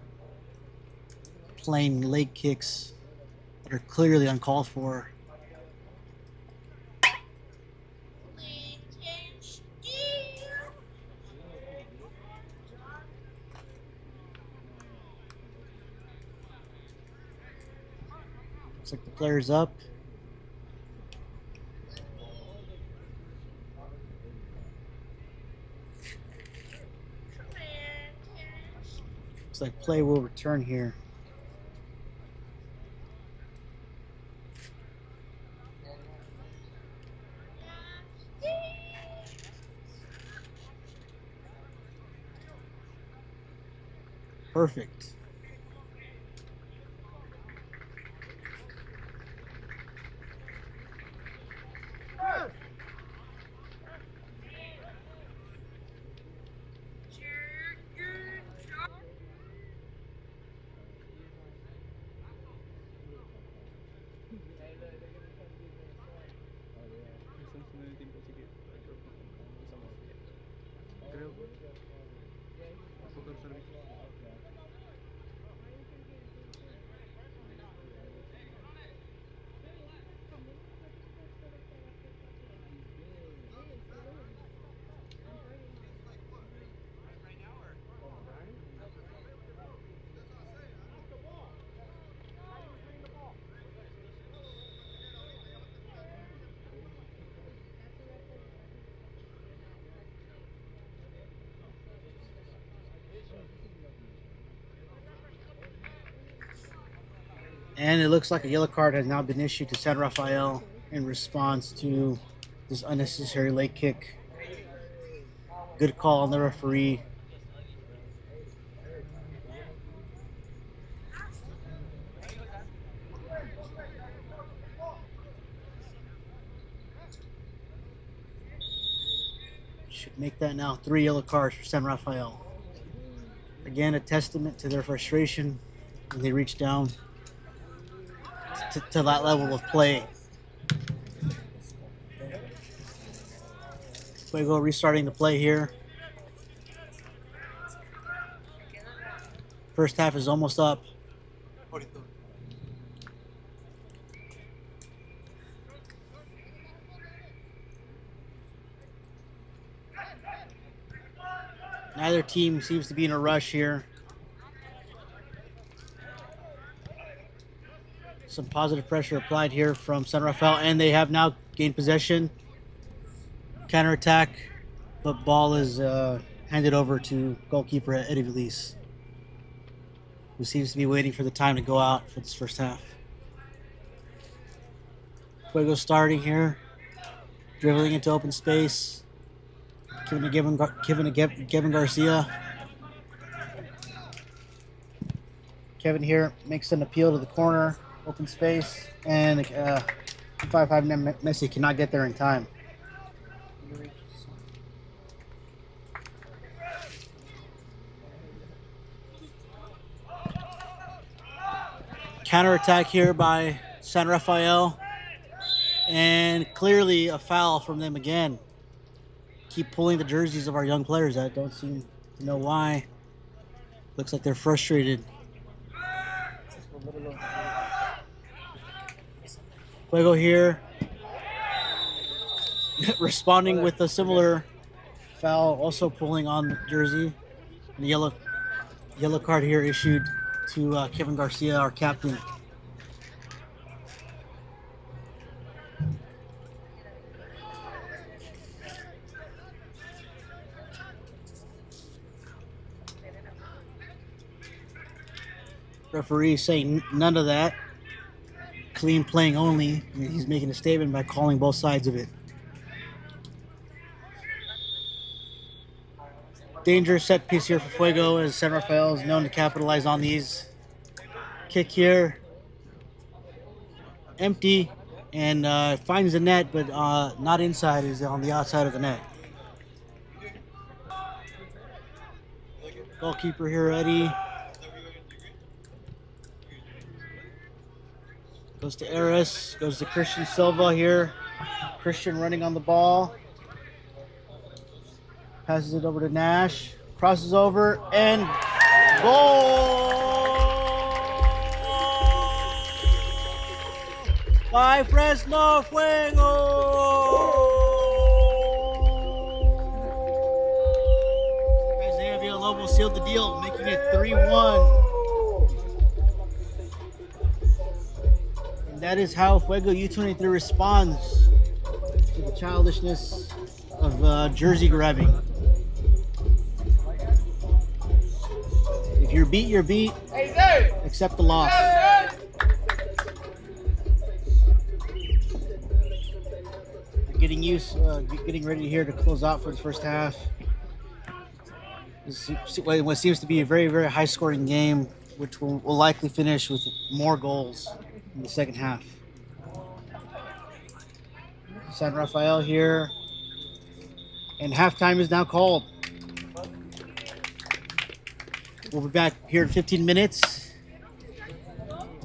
plain leg kicks that are clearly uncalled for. Looks like the player's up. Looks like play will return here. Perfect. And it looks like a yellow card has now been issued to San Rafael in response to this unnecessary leg kick. Good call on the referee. Should make that now 3 yellow cards for San Rafael. Again, a testament to their frustration when they reach down to that level of play. Fuego restarting the play here. First half is almost up. Neither team seems to be in a rush here. Some positive pressure applied here from San Rafael, and they have now gained possession. Counterattack, but ball is handed over to goalkeeper Eddie Veliz, who seems to be waiting for the time to go out for this first half. Fuego starting here, dribbling into open space. Giving to Kevin Garcia. Kevin here makes an appeal to the corner, open space, and 5'5" Messi cannot get there in time. Counterattack here by San Rafael, and clearly a foul from them again. Keep pulling the jerseys of our young players. I don't seem to know why. Looks like they're frustrated. Fuego here responding with a similar foul, also pulling on the jersey. The yellow card here issued to Kevin Garcia, our captain. Referee saying none of that. Clean playing only. He's making a statement by calling both sides of it. Dangerous set piece here for Fuego, as San Rafael is known to capitalize on these. Kick here. Empty, and finds the net, but not inside, is on the outside of the net. Goalkeeper here, Eddie. Goes to Aris, goes to Christian Silva here. Christian running on the ball. Passes it over to Nash. Crosses over, and goal! By Fresno Fuego! Isaiah Villalobos sealed the deal, making it 3-1. That is how Fuego U23 responds to the childishness of jersey grabbing. If you're beat, you're beat. Accept the loss. Getting ready here to close out for the first half. This is what seems to be a very, very high-scoring game, which will likely finish with more goals in the second half. San Rafael here, and halftime is now called. We'll be back here in 15 minutes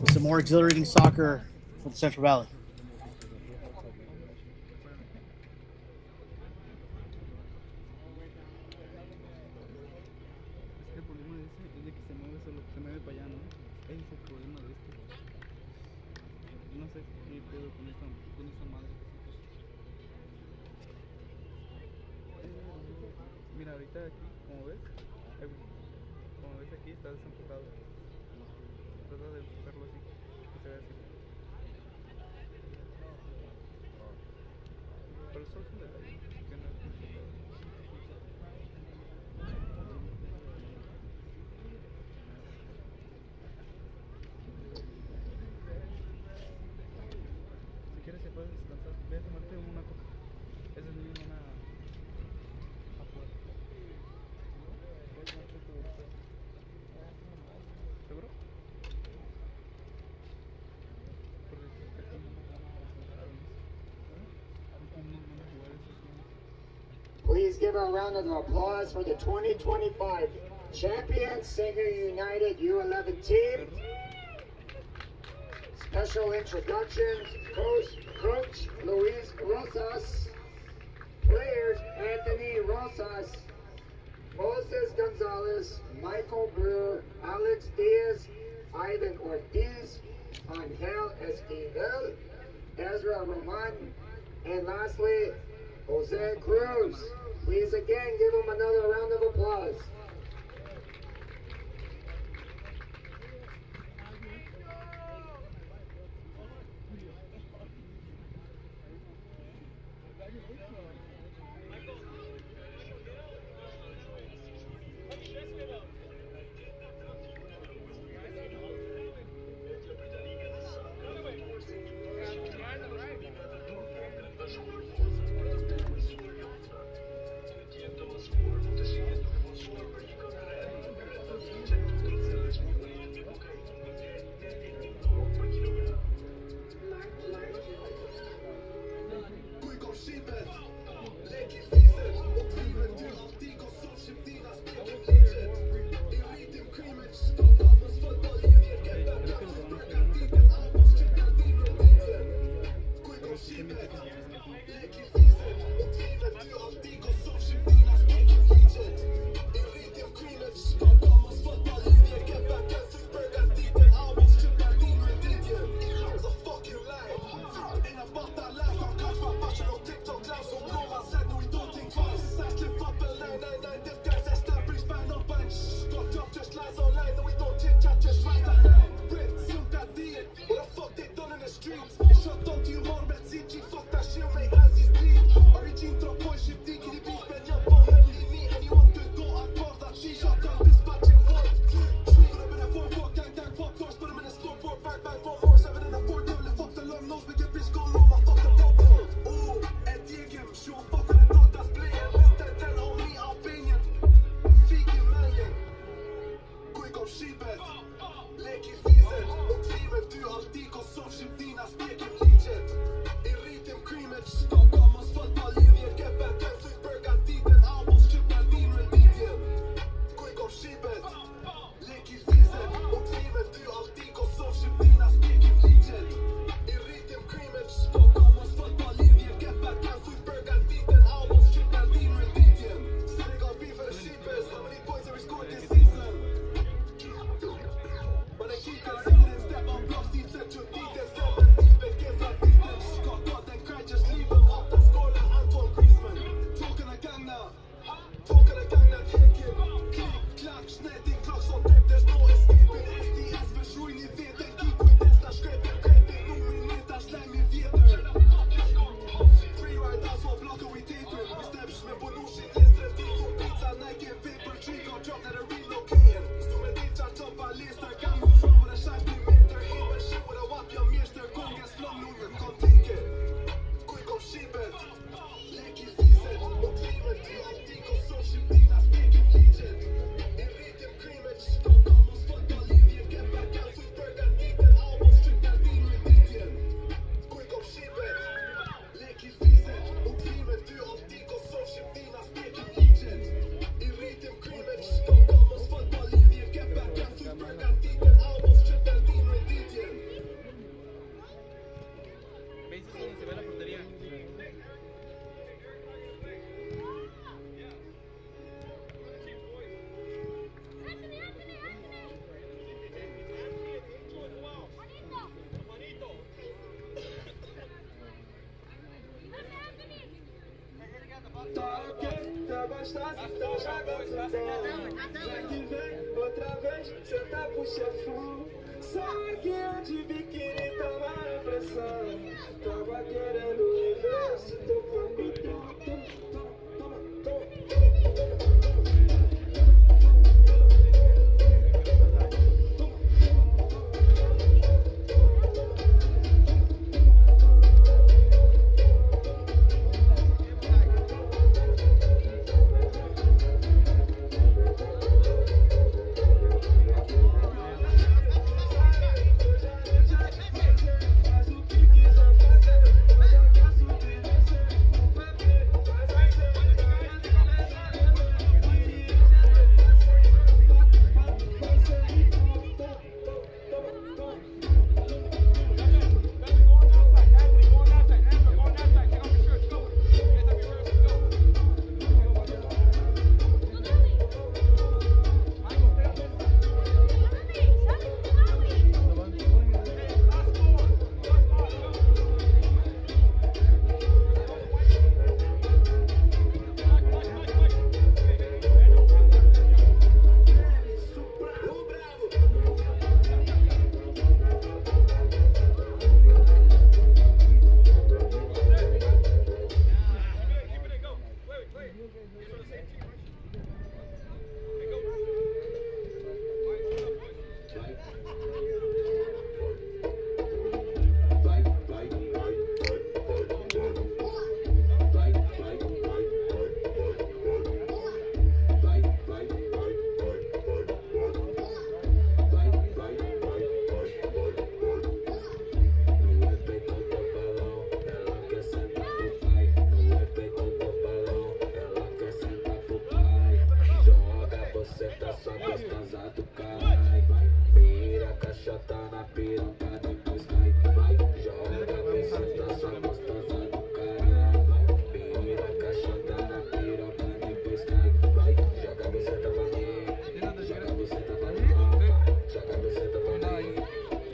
with some more exhilarating soccer for the Central Valley. El problema de ese es de que se mueve para allá, ¿no? Ese es el problema de este. No sé qué pedo con esa madre. Mira, ahorita aquí, como ves aquí, está desenfocado. Trata de enfocarlo así, que se vea así. Pero eso es un detalle, que no es complicado. give a round of applause for the 2025 champion Singer United U11 team. Special introductions, Coach Luis Rosas, players Anthony Rosas, Moses Gonzalez, Michael Brewer, Alex Diaz, Ivan Ortiz, Angel Esquivel, Ezra Roman, and lastly, Jose Cruz. Please again give him another round of applause. só gostosa do caralho. Vira caixota na piroca, depois cai. Vai, joga, buceta, só gostosa do caralho. Vira caixota na piroca, depois cai. Vai, joga a buceta pra mim. Joga a buceta pra tropa. Joga a buceta pra mim.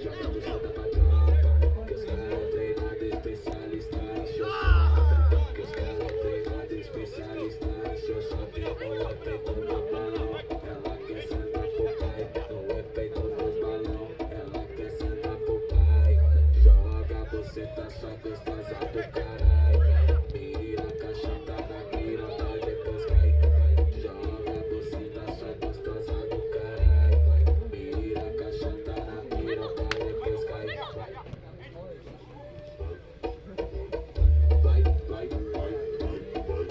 Joga a buceta pra tropa. Que os caras treinados especialistas em xoxota. Que os caras treinados especialistas em xoxota. Não é peito no balão. Ela quer sentar pro pai. Não é peito nos balão. Ela quer sentar pro pai. Joga a buceta, só gostosa do caralho. Vira a caixota na piroca, depois cai. Joga a buceta, só gostosa do caralho. Vira a caixota na piroca, depois cai. Vai, vai, vai, vai, vai,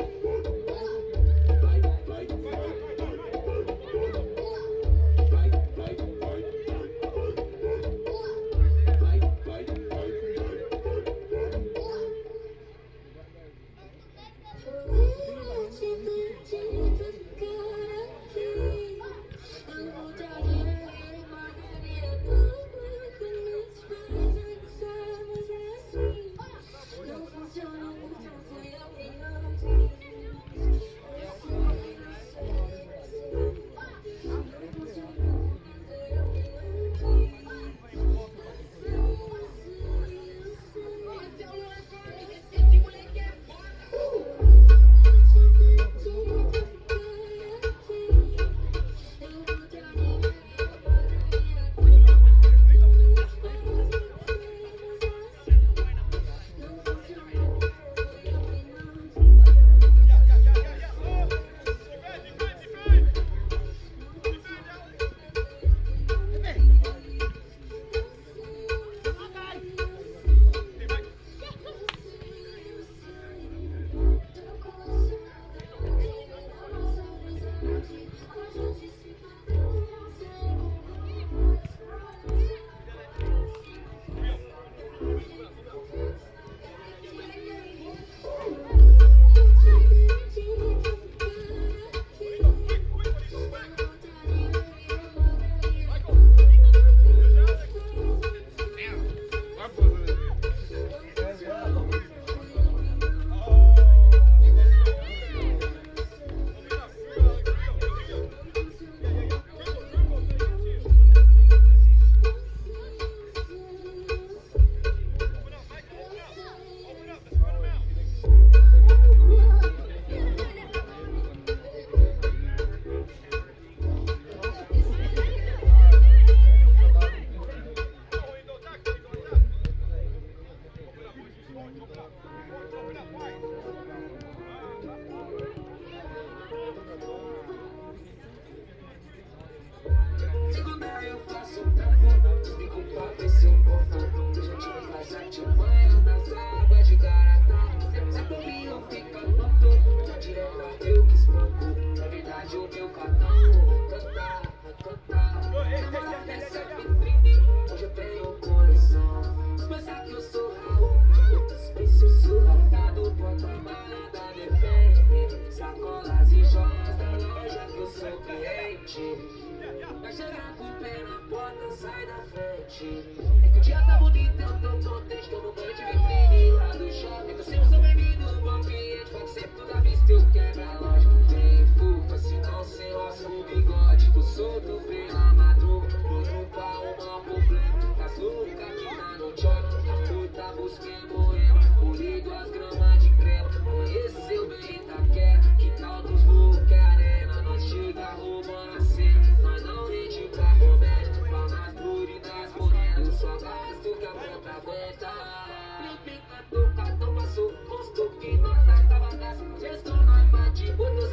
Botou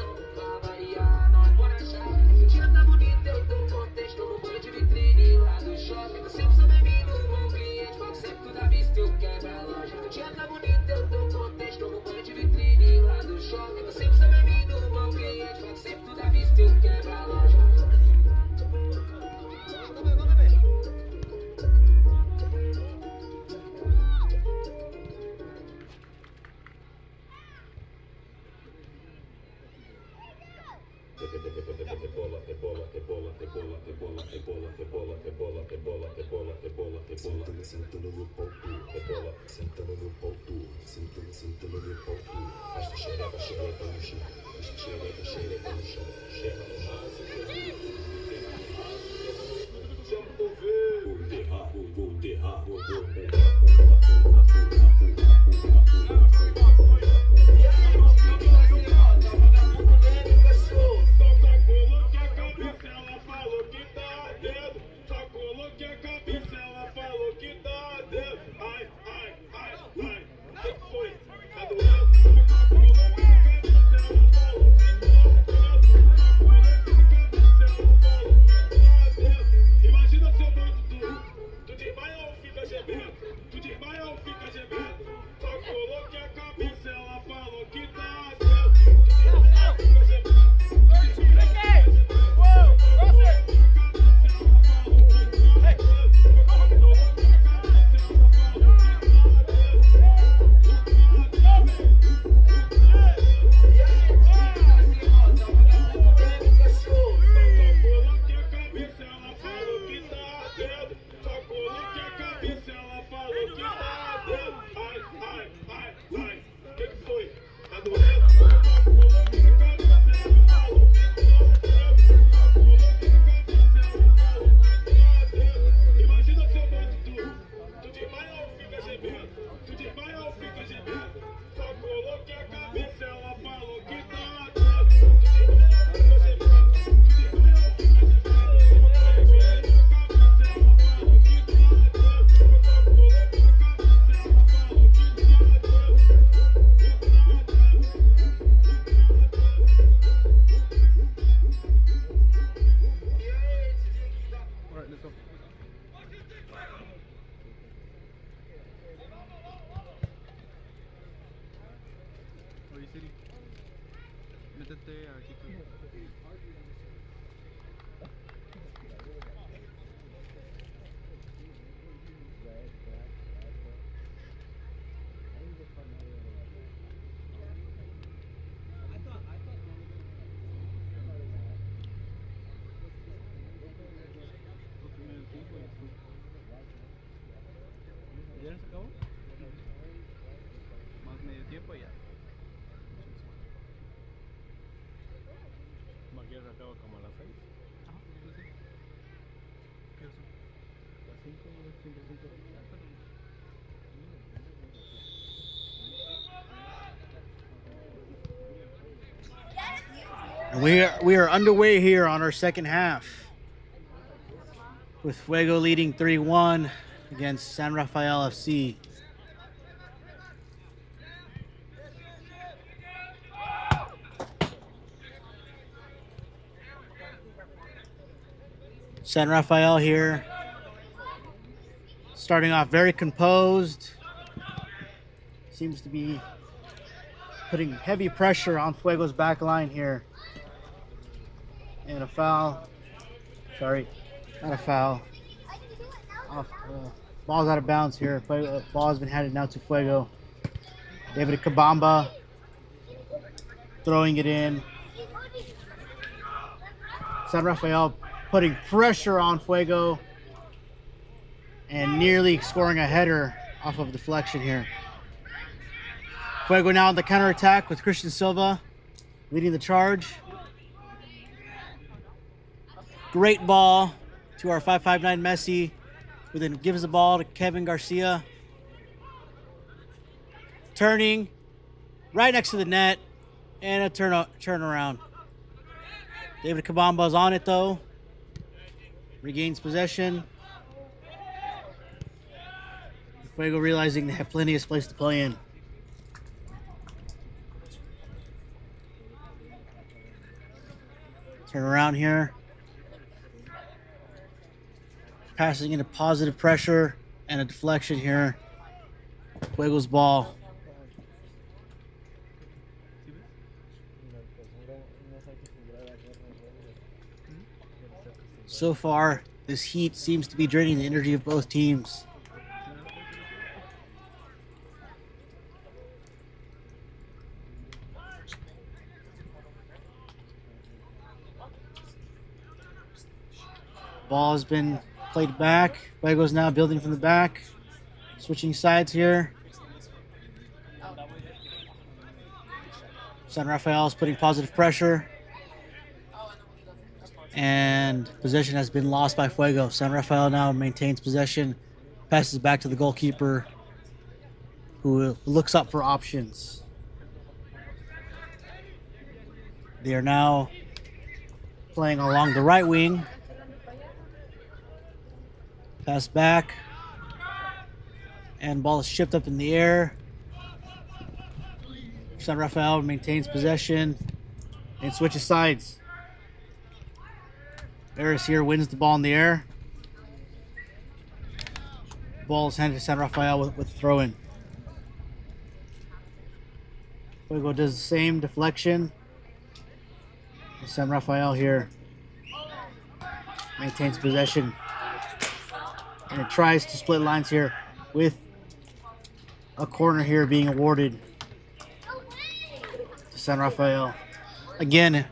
¿Ya se acabó? Más medio tiempo ya. Maquilla se acaba como a las 6. Ajá, sí. ¿Qué hora son? Las 5, siempre 5. We are underway here on our second half, with Fuego leading 3-1 against San Rafael FC. San Rafael here, starting off very composed. Seems to be putting heavy pressure on Fuego's back line here. And a foul. Sorry, not a foul. Ball's out of bounds here. Ball has been handed now to Fuego. David Kabamba throwing it in. San Rafael putting pressure on Fuego and nearly scoring a header off of deflection here. Fuego now on the counterattack with Christian Silva leading the charge. Great ball to our 5'9" Messi, who then gives the ball to Kevin Garcia. Turning right next to the net and a turnaround. David Kabamba is on it though. Regains possession. Fuego realizing they have plenty of space to play in. Turn around here. Passing into positive pressure and a deflection here. Fuego's ball. So far, this heat seems to be draining the energy of both teams. Ball has been played back. Fuego's now building from the back. Switching sides here. San Rafael is putting positive pressure. And possession has been lost by Fuego. San Rafael now maintains possession. Passes back to the goalkeeper, who looks up for options. They are now playing along the right wing. Pass back. And ball is chipped up in the air. San Rafael maintains possession and switches sides. Eris here wins the ball in the air. Ball is handed to San Rafael with throw-in. Fuego does the same deflection. San Rafael here maintains possession. And it tries to split lines here with a corner here being awarded to San Rafael. Again, it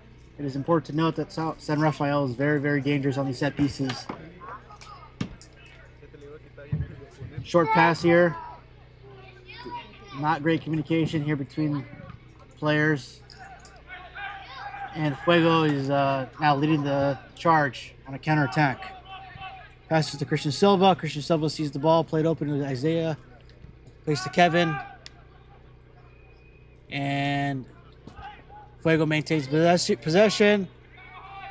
is important to note that San Rafael is very, very dangerous on these set pieces. Short pass here. Not great communication here between players. And Fuego is now leading the charge on a counterattack. Passes to Christian Silva. Christian Silva sees the ball, played open to Isaiah. Plays to Kevin. And Fuego maintains possession.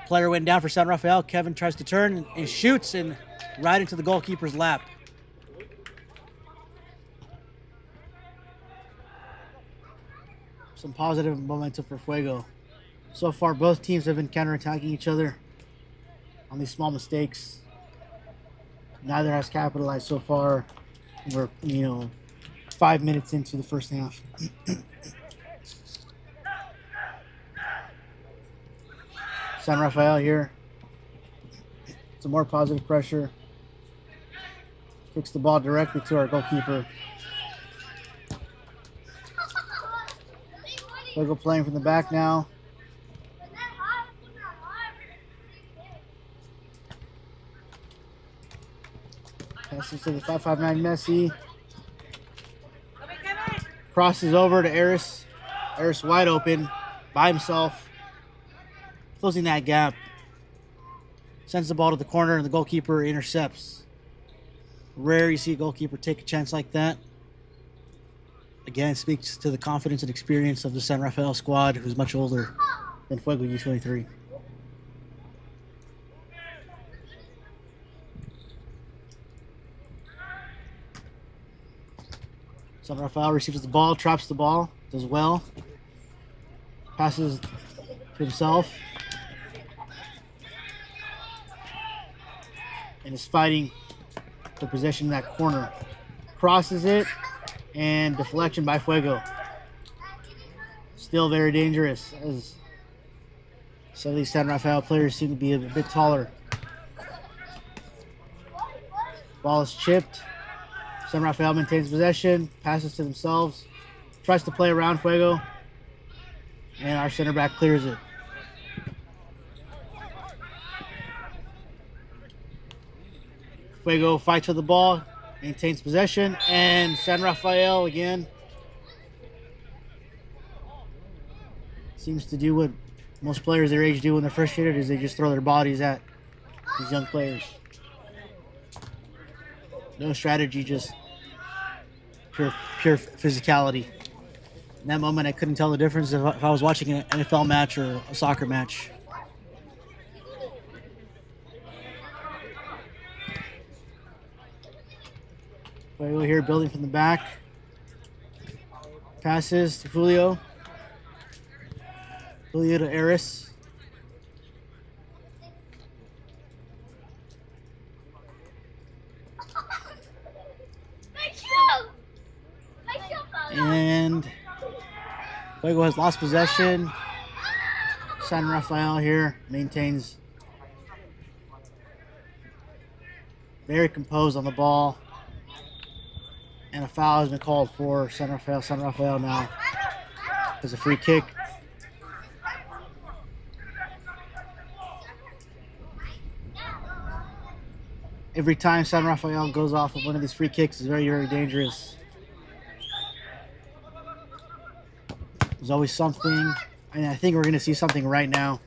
Player went down for San Rafael. Kevin tries to turn and shoots and right into the goalkeeper's lap. Some positive momentum for Fuego. So far, both teams have been counterattacking each other on these small mistakes. Neither has capitalized so far. We're, 5 minutes into the first half. San Rafael here. Some more positive pressure. Kicks the ball directly to our goalkeeper. Fuego playing from the back now. Passes to the 559 Messi. Crosses over to Eris. Eris wide open by himself. Closing that gap. Sends the ball to the corner and the goalkeeper intercepts. Rare you see a goalkeeper take a chance like that. Again, it speaks to the confidence and experience of the San Rafael squad, who's much older than Fuego U23. San Rafael receives the ball, traps the ball, does well. Passes to himself. And is fighting for possession in that corner. Crosses it, and deflection by Fuego. Still very dangerous, as some of these San Rafael players seem to be a bit taller. Ball is chipped. San Rafael maintains possession, passes to themselves, tries to play around Fuego, and our center back clears it. Fuego fights for the ball, maintains possession, and San Rafael again seems to do what most players their age do when they're frustrated, is they just throw their bodies at these young players. No strategy, just pure physicality. In that moment, I couldn't tell the difference if I was watching an NFL match or a soccer match. Fuego here building from the back. Passes to Julio. Julio to Eris. And Fuego has lost possession. San Rafael here maintains very composed on the ball. And a foul has been called for San Rafael. San Rafael now has a free kick. Every time San Rafael goes off of one of these free kicks is very, very dangerous. There's always something, and I think we're going to see something right now.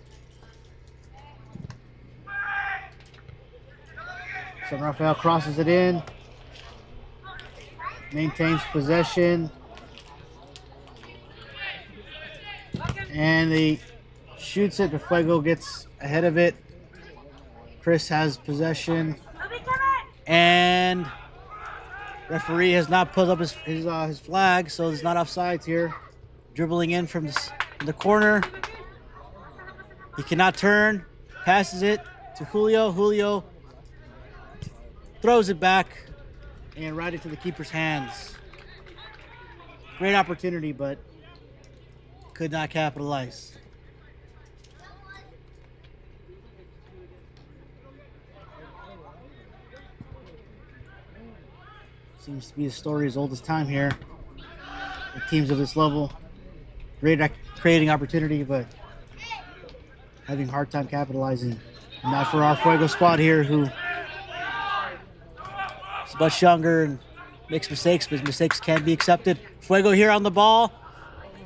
San Rafael crosses it in, maintains possession, and he shoots it, but Fuego gets ahead of it. Chris has possession, and referee has not put up his flag, so there's not offsides here. Dribbling in from the corner. He cannot turn. Passes it to Julio. Julio throws it back and right into the keeper's hands. Great opportunity, but could not capitalize. Seems to be a story as old as time here with teams of this level. Great at creating opportunity, but having a hard time capitalizing. And not for our Fuego squad here, who is much younger and makes mistakes, but mistakes can be accepted. Fuego here on the ball.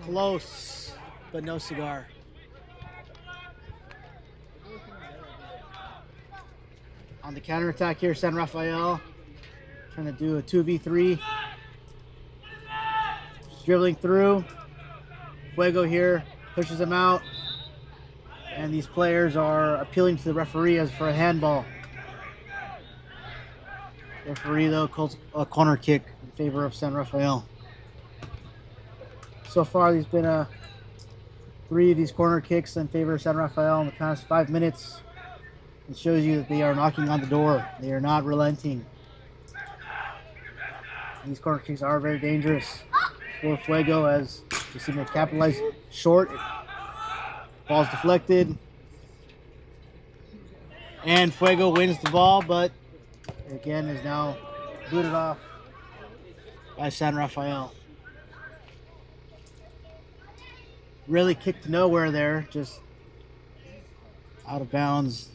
Close, but no cigar. On the counterattack here, San Rafael trying to do a 2v3. Dribbling through. Fuego here pushes him out, and these players are appealing to the referee as for a handball. Referee though calls a corner kick in favor of San Rafael. So far there's been 3 of these corner kicks in favor of San Rafael in the past 5 minutes. It shows you that they are knocking on the door. They are not relenting. And these corner kicks are very dangerous for Fuego, as you see them capitalize short. Ball's deflected. And Fuego wins the ball, but again is now booted off by San Rafael. Really kicked nowhere there, just out of bounds.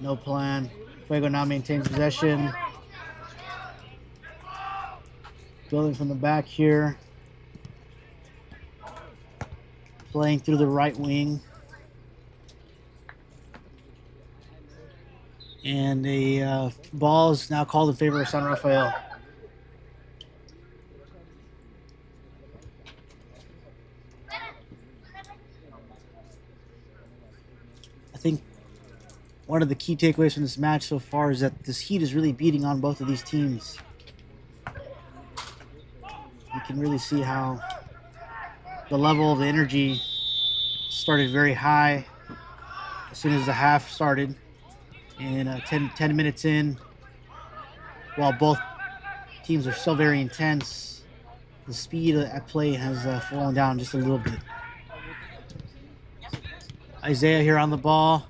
No plan. Fuego now maintains possession. Building from the back here. Playing through the right wing. And a ball is now called in favor of San Rafael. I think one of the key takeaways from this match so far is that this heat is really beating on both of these teams. You can really see how the level of the energy started very high as soon as the half started. And 10 minutes in, while both teams are still very intense, the speed at play has fallen down just a little bit. Isaiah here on the ball.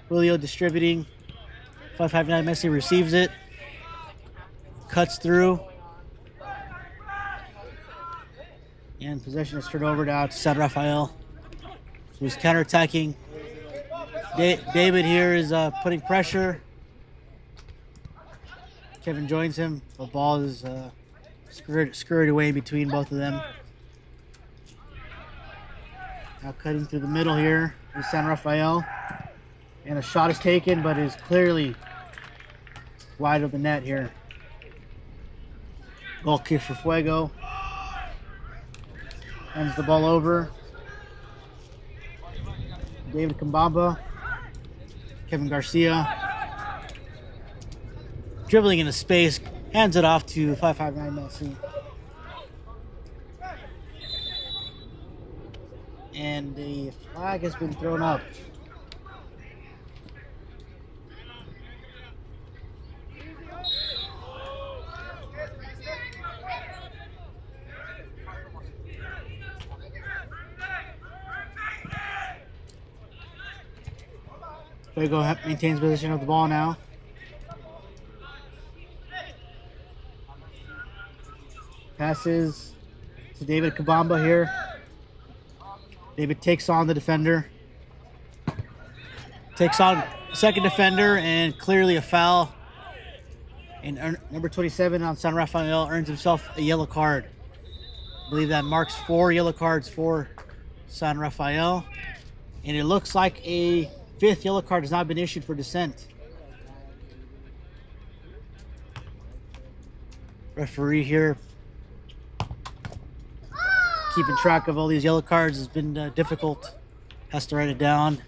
Julio distributing. 559 Messi receives it. Cuts through. And possession is turned over now to San Rafael. So he's counterattacking. David here is putting pressure. Kevin joins him. The ball is scurried away between both of them. Now cutting through the middle here is San Rafael. And a shot is taken, but is clearly wide of the net here. Goal kick for Fuego. Hands the ball over. David Kambamba. Kevin Garcia. Dribbling into space. Hands it off to 559 Messi. And the flag has been thrown up. Fuego maintains possession of the ball now. Passes to David Kabamba here. David takes on the defender. Takes on second defender and clearly a foul. And number 27 on San Rafael earns himself a yellow card. I believe that marks 4 yellow cards for San Rafael. And it looks like a 5th yellow card has not been issued for dissent. Referee here keeping track of all these yellow cards has been difficult. Has to write it down.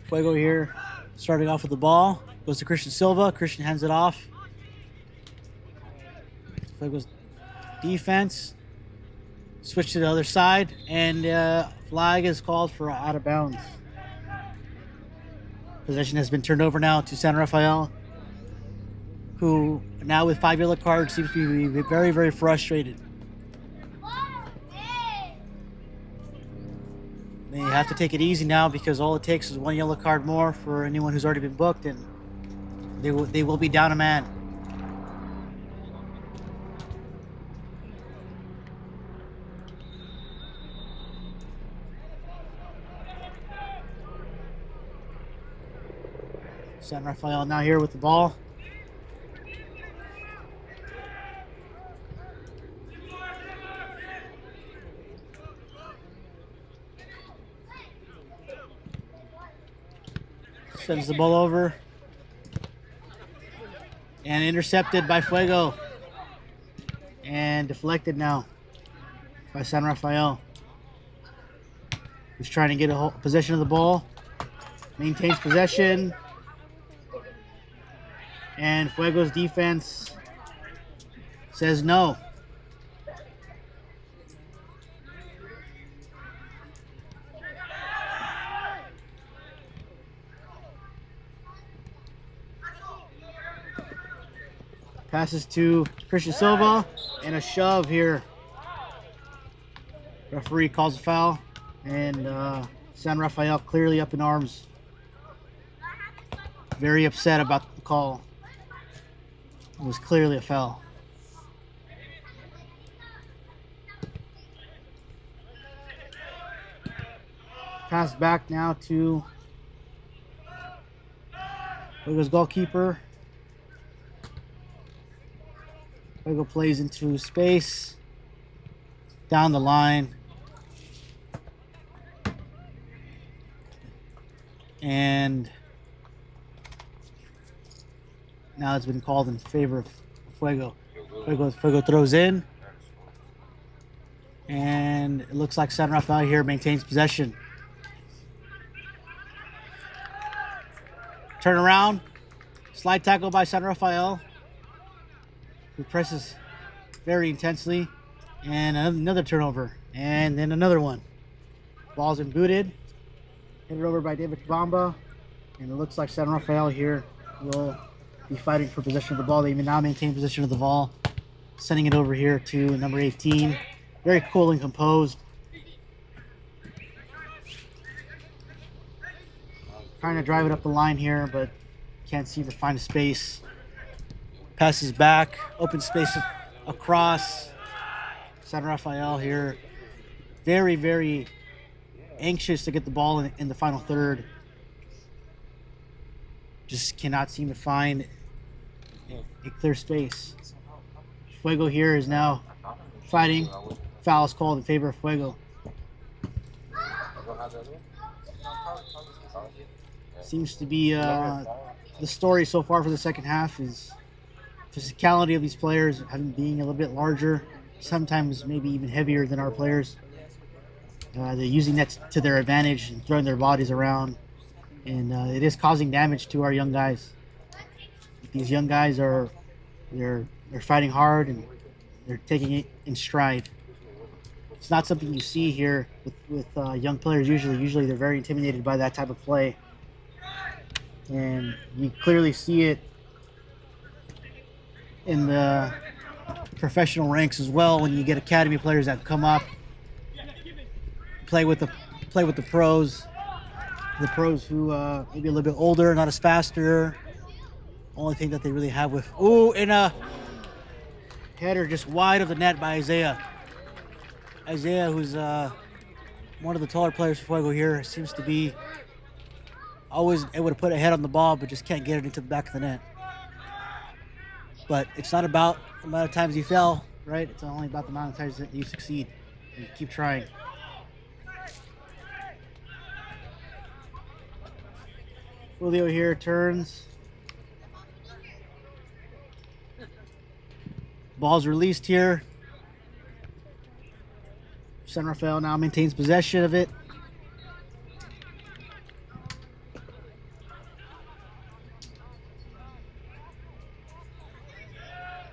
Fuego here, starting off with the ball. Goes to Christian Silva. Christian hands it off. Fuego's defense. Switch to the other side, and flag is called for out of bounds. Possession has been turned over now to San Rafael, who now with 5 yellow cards seems to be very, very frustrated. They have to take it easy now because all it takes is 1 yellow card more for anyone who's already been booked, and they will be down a man. San Rafael now here with the ball. Sends the ball over. And intercepted by Fuego. And deflected now by San Rafael. Who's trying to get a possession of the ball. Maintains possession. And Fuego's defense says no. Passes to Christian Silva and a shove here. Referee calls a foul, and San Rafael clearly up in arms. Very upset about the call. It was clearly a foul. Pass back now to Fuego's goalkeeper. Fuego plays into space. Down the line. And now it's been called in favor of Fuego. Fuego throws in. And it looks like San Rafael here maintains possession. Turn around. Slide tackle by San Rafael, who presses very intensely. And another turnover. And then another one. Ball's been booted. Hit it over by David Bamba. And it looks like San Rafael here will be fighting for possession of the ball. They now maintain possession of the ball. Sending it over here to number 18. Very cool and composed. Trying to drive it up the line here, but can't seem to find a space. Passes back. Open space across. San Rafael here. Very, very anxious to get the ball in the final third. Just cannot seem to find a clear space. Fuego here is now fighting. Foul is called in favor of Fuego. Seems to be the story so far for the second half is physicality of these players being a little bit larger, sometimes maybe even heavier than our players. They're using that to their advantage and throwing their bodies around. And it is causing damage to our young guys. These young guys they're fighting hard and they're taking it in stride. It's not something you see here with young players usually. Usually they're very intimidated by that type of play. And you clearly see it in the professional ranks as well when you get academy players that come up, play with the pros. The pros who maybe a little bit older, not as faster. Only thing that they really have with and a header just wide of the net by Isaiah. Isaiah, who's one of the taller players for Fuego here, seems to be always able to put a head on the ball, but just can't get it into the back of the net. But it's not about the amount of times you fail, right? It's only about the amount of times that you succeed. You keep trying. Julio here turns. Ball's released here. San Rafael now maintains possession of it.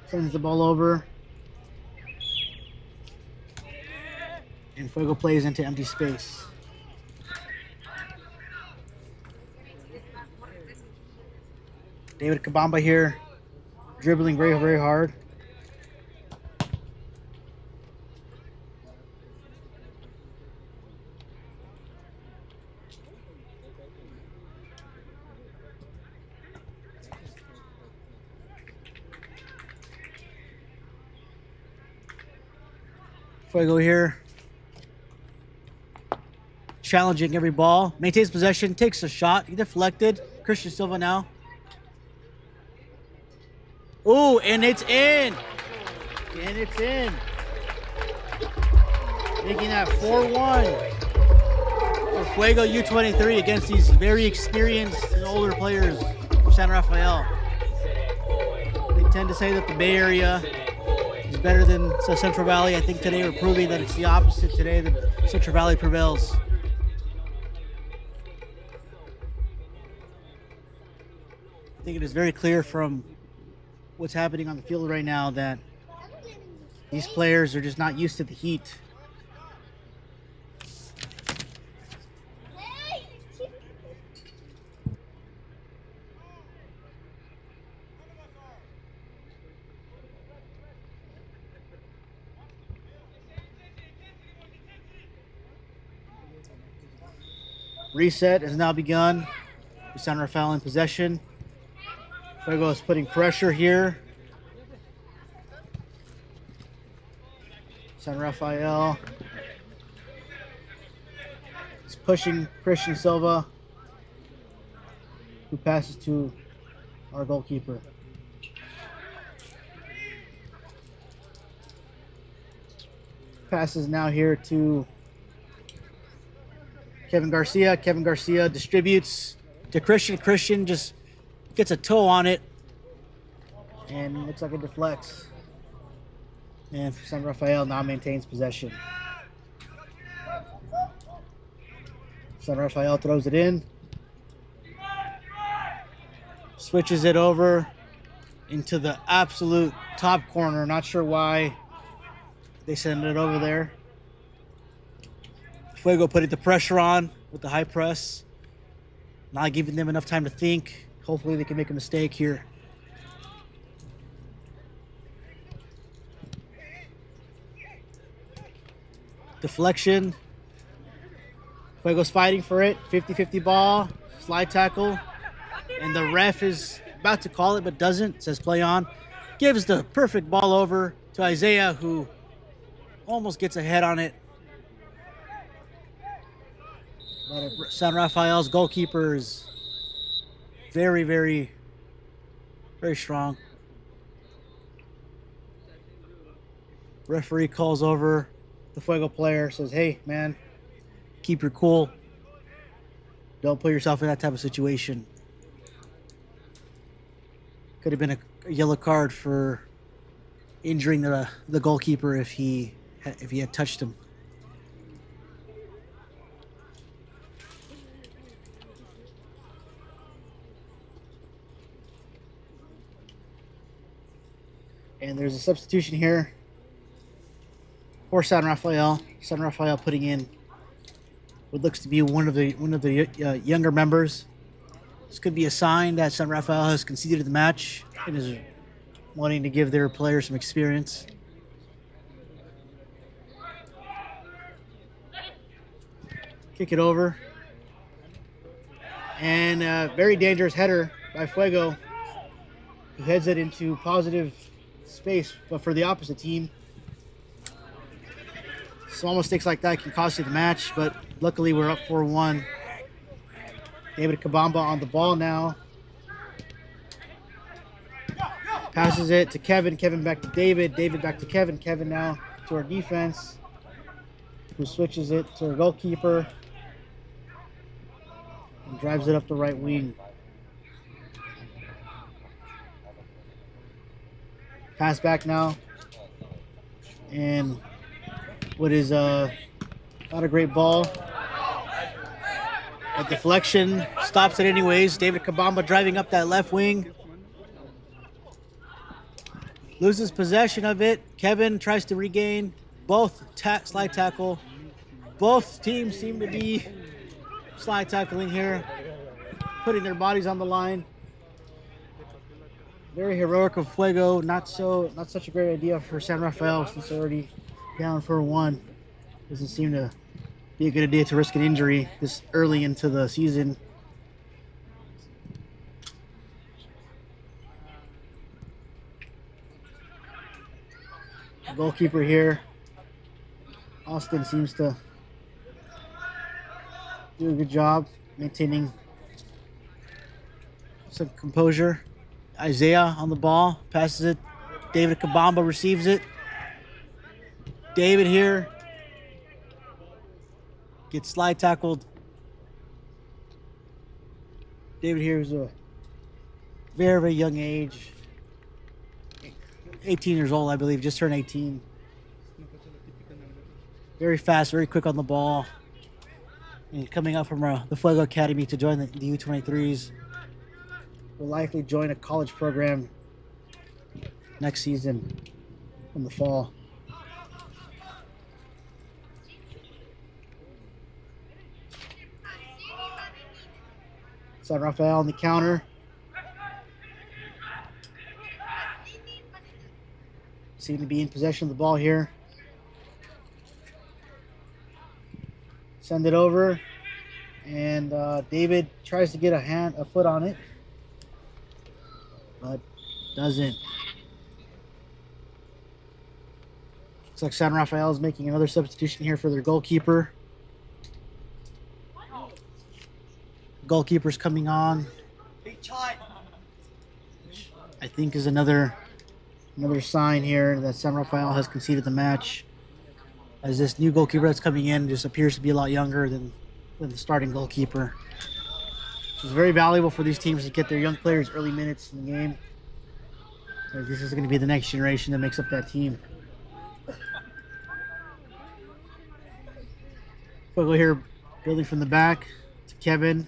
Sends the ball over. And Fuego plays into empty space. David Kabamba here, dribbling very, very hard. Fuego here, challenging every ball, maintains possession, takes a shot, he deflected. Christian Silva now. Oh, and it's in. And it's in. Making that 4-1 for Fuego U23 against these very experienced and older players from San Rafael. They tend to say that the Bay Area is better than the Central Valley. I think today we're proving that it's the opposite. Today the Central Valley prevails. I think it is very clear from what's happening on the field right now that these players are just not used to the heat. Reset has now begun. San Rafael in possession. Fuego is putting pressure here. San Rafael is pushing Christian Silva, who passes to our goalkeeper. Passes now here to Kevin Garcia. Kevin Garcia distributes to Christian. Christian just gets a toe on it and looks like it deflects. And San Rafael now maintains possession. San Rafael throws it in. Switches it over into the absolute top corner. Not sure why they send it over there. Fuego putting the pressure on with the high press. Not giving them enough time to think. Hopefully they can make a mistake here. Deflection. Fuego's fighting for it. 50-50 ball. Slide tackle. And the ref is about to call it but doesn't. Says play on. Gives the perfect ball over to Isaiah, who almost gets a head on it. But San Rafael's goalkeeper is very, very, very strong. Referee calls over the Fuego player, says, hey, man, keep your cool. Don't put yourself in that type of situation. Could have been a yellow card for injuring the goalkeeper if he had touched him. And there's a substitution here for San Rafael. San Rafael putting in what looks to be one of the younger members. This could be a sign that San Rafael has conceded the match and is wanting to give their players some experience. Kick it over. And a very dangerous header by Fuego, who heads it into positive space, but for the opposite team. Small mistakes like that can cost you the match, but luckily we're up 4-1. David Kabamba on the ball now. Passes it to Kevin. Kevin back to David. David back to Kevin. Kevin now to our defense, who switches it to our goalkeeper and drives it up the right wing. Pass back now. And what is not a great ball. A deflection stops it anyways. David Kabamba driving up that left wing. Loses possession of it. Kevin tries to regain. Both slide tackle. Both teams seem to be slide tackling here, putting their bodies on the line. Very heroic of Fuego. Not such a great idea for San Rafael since they're already down for 1. Doesn't seem to be a good idea to risk an injury this early into the season. Goalkeeper here, Austin, seems to do a good job maintaining some composure. Isaiah on the ball, passes it. David Kabamba receives it. David here gets slide tackled. David here is a very, very young age. 18 years old, I believe, just turned 18. Very fast, very quick on the ball. And coming up from the Fuego Academy to join the U23s. Will likely join a college program next season in the fall. San Rafael on the counter. Seem to be in possession of the ball here. Send it over, and David tries to get a foot on it, but doesn't. Looks like San Rafael is making another substitution here for their goalkeeper. Goalkeeper's coming on. I think is another sign here that San Rafael has conceded the match, as this new goalkeeper that's coming in just appears to be a lot younger than the starting goalkeeper. It's very valuable for these teams to get their young players early minutes in the game. This is going to be the next generation that makes up that team. Fuego here building from the back to Kevin.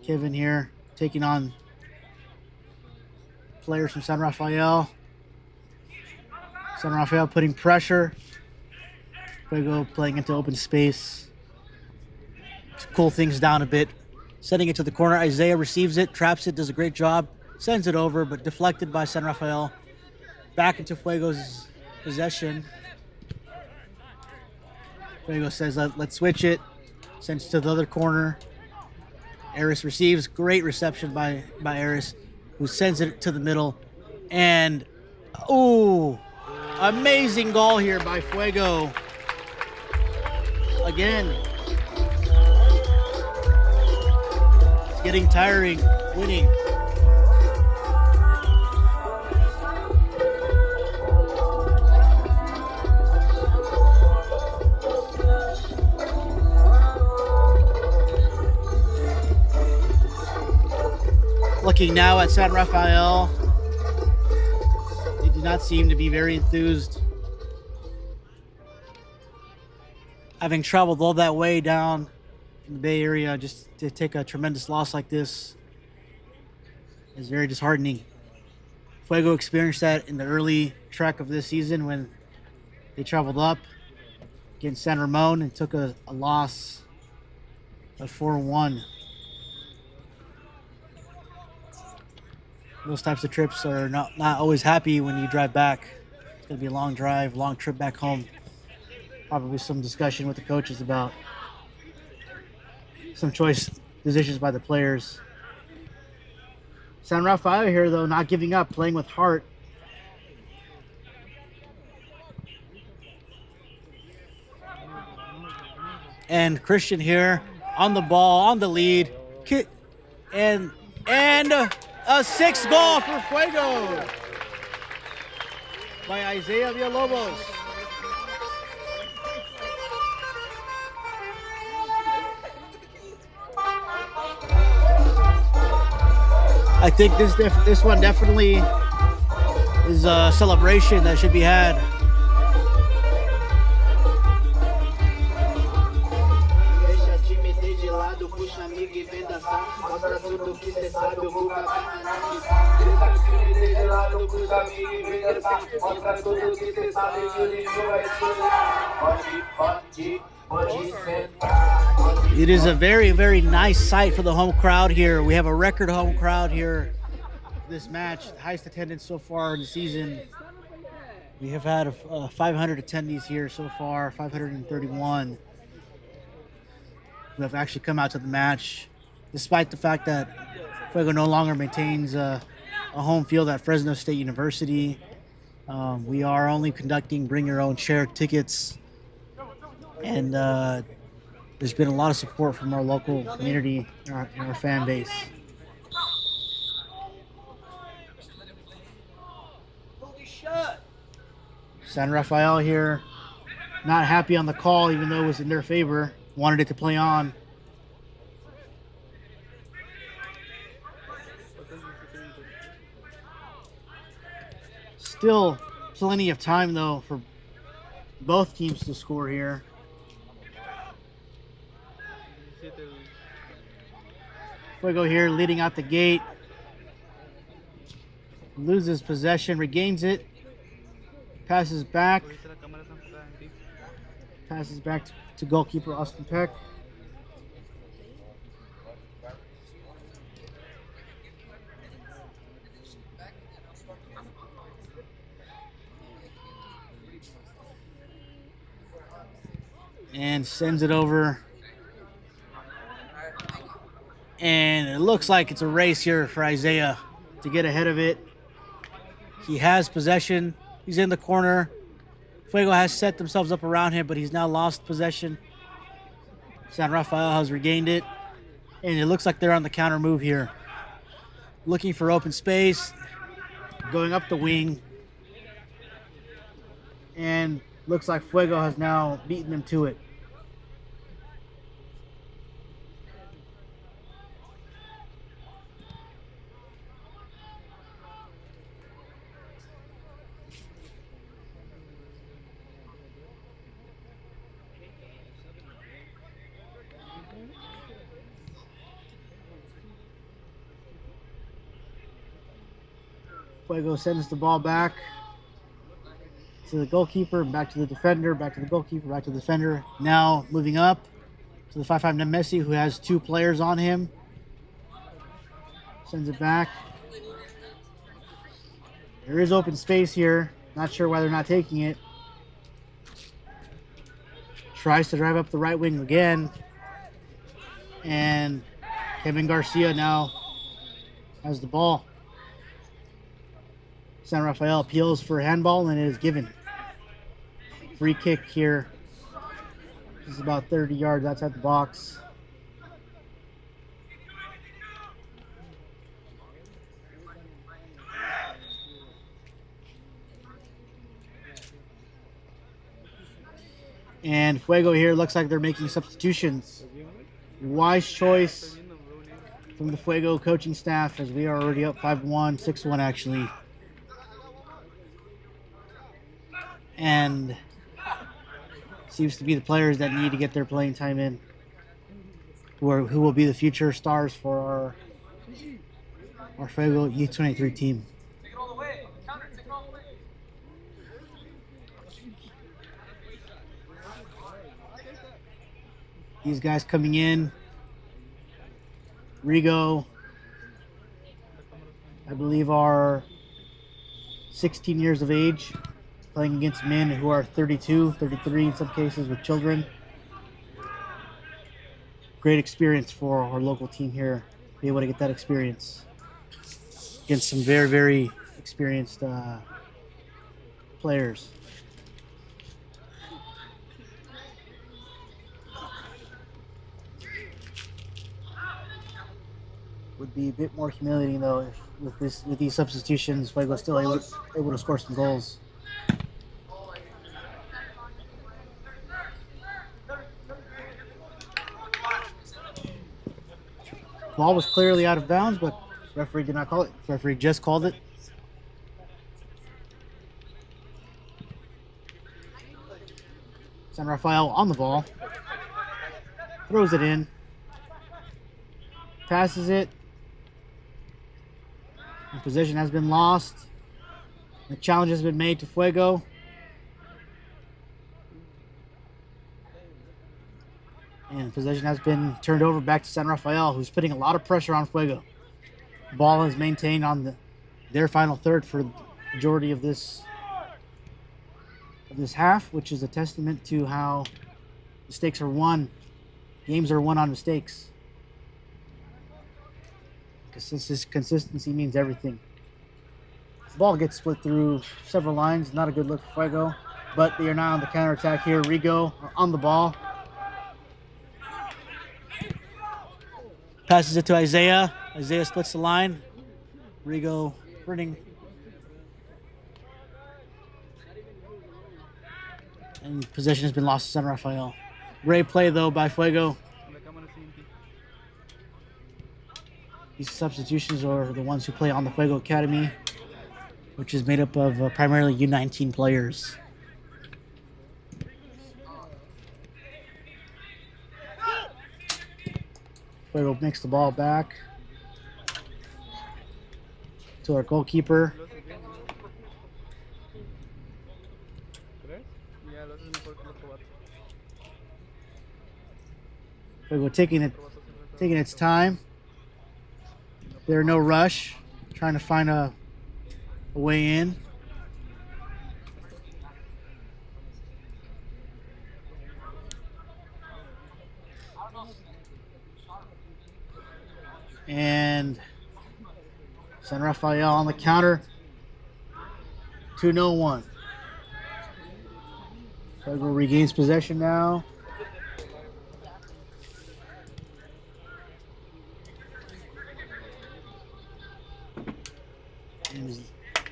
Kevin here taking on players from San Rafael. San Rafael putting pressure. Fuego playing into open space to cool things down a bit. Sending it to the corner. Isaiah receives it, traps it, does a great job. Sends it over, but deflected by San Rafael. Back into Fuego's possession. Fuego says, let's switch it. Sends to the other corner. Aris receives. Great reception by Aris, who sends it to the middle. And, ooh, amazing goal here by Fuego. Again, it's getting tiring winning. Looking now at San Rafael, they do not seem to be very enthused. Having traveled all that way down in the Bay Area just to take a tremendous loss like this is very disheartening. Fuego experienced that in the early track of this season when they traveled up against San Ramon and took a loss of 4-1. Those types of trips are not always happy when you drive back. It's going to be a long drive, long trip back home. Probably some discussion with the coaches about some choice decisions by the players. San Rafael here, though, not giving up, playing with heart. And Christian here on the ball, on the lead. And a sixth goal for Fuego by Isaiah Villalobos. I think this one definitely is a celebration that should be had. It is a very, very nice sight for the home crowd here. We have a record home crowd here this match, the highest attendance so far in the season. We have had 500 attendees here so far, 531 who have actually come out to the match, despite the fact that Fuego no longer maintains a home field at Fresno State University. We are only conducting bring your own chair tickets, and there's been a lot of support from our local community and our fan base. San Rafael here, not happy on the call, even though it was in their favor. Wanted it to play on. Still plenty of time, though, for both teams to score here. Fuego here leading out the gate. Loses possession, regains it. Passes back. Passes back to goalkeeper Austin Peck. And sends it over. And it looks like it's a race here for Isaiah to get ahead of it. He has possession. He's in the corner. Fuego has set themselves up around him, but he's now lost possession. San Rafael has regained it. And it looks like they're on the counter move here. Looking for open space. Going up the wing. And looks like Fuego has now beaten them to it. Fuego sends the ball back to the goalkeeper, back to the defender, back to the goalkeeper, back to the defender. Now moving up to the 5'5" Messi, who has two players on him. Sends it back. There is open space here. Not sure why they're not taking it. Tries to drive up the right wing again. And Kevin Garcia now has the ball. San Rafael appeals for handball, and it is given. Free kick here. This is about 30 yards outside the box. And Fuego here looks like they're making substitutions. Wise choice from the Fuego coaching staff, as we are already up 5-1, 6-1 actually. And seems to be the players that need to get their playing time in, who will be the future stars for our Fuego U23 team. These guys coming in, Rigo, I believe, are 16 years of age, playing against men who are 32, 33 in some cases with children. great experience for our local team here. Be able to get that experience against some very, very experienced players. Would be a bit more humiliating though if with these substitutions, Fuego still able to score some goals. Ball was clearly out of bounds, but referee did not call it. Referee just called it. San Rafael on the ball. Throws it in. Passes it. And possession has been lost. The challenge has been made to Fuego. And possession has been turned over back to San Rafael, who's putting a lot of pressure on Fuego. Ball is maintained on their final third for the majority of this half, which is a testament to how mistakes are won. Games are won on mistakes. Consistency means everything. The ball gets split through several lines. Not a good look for Fuego, but they are now on the counterattack here. Rigo on the ball. Passes it to Isaiah. Isaiah splits the line. Rigo running. And possession has been lost to San Rafael. Great play though by Fuego. These substitutions are the ones who play on the Fuego Academy, which is made up of primarily U19 players. Fuego makes the ball back to our goalkeeper. Fuego taking its time. There's no rush, trying to find a way in. And San Rafael on the counter. 2-1. Fuego regains possession now.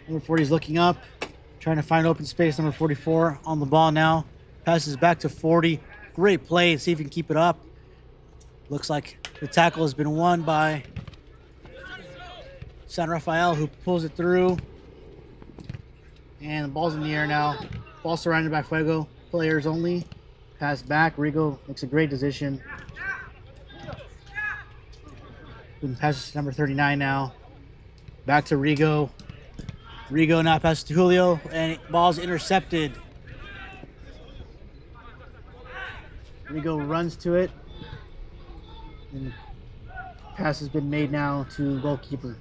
Number 40 is looking up, trying to find open space. Number 44 on the ball now. Passes back to 40. Great play. See if he can keep it up. Looks like the tackle has been won by San Rafael, who pulls it through. And the ball's in the air now. Ball surrounded by Fuego. Players only. Pass back. Rigo makes a great decision. Passes to number 39 now. Back to Rigo. Rigo now passes to Julio, and ball's intercepted. Rigo runs to it, and pass has been made now to goalkeeper.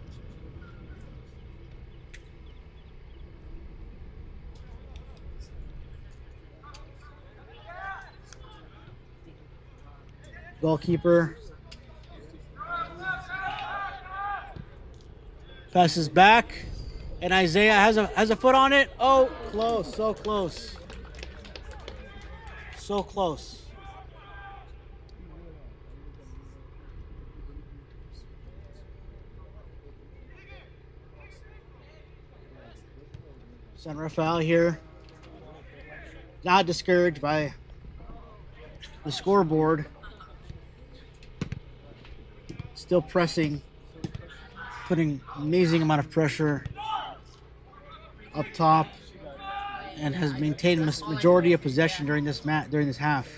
Goalkeeper passes back. And Isaiah has a foot on it. Oh, close, so close. So close. San Rafael here. Not discouraged by the scoreboard. Still pressing, putting amazing amount of pressure up top, and has maintained a majority of possession during this half.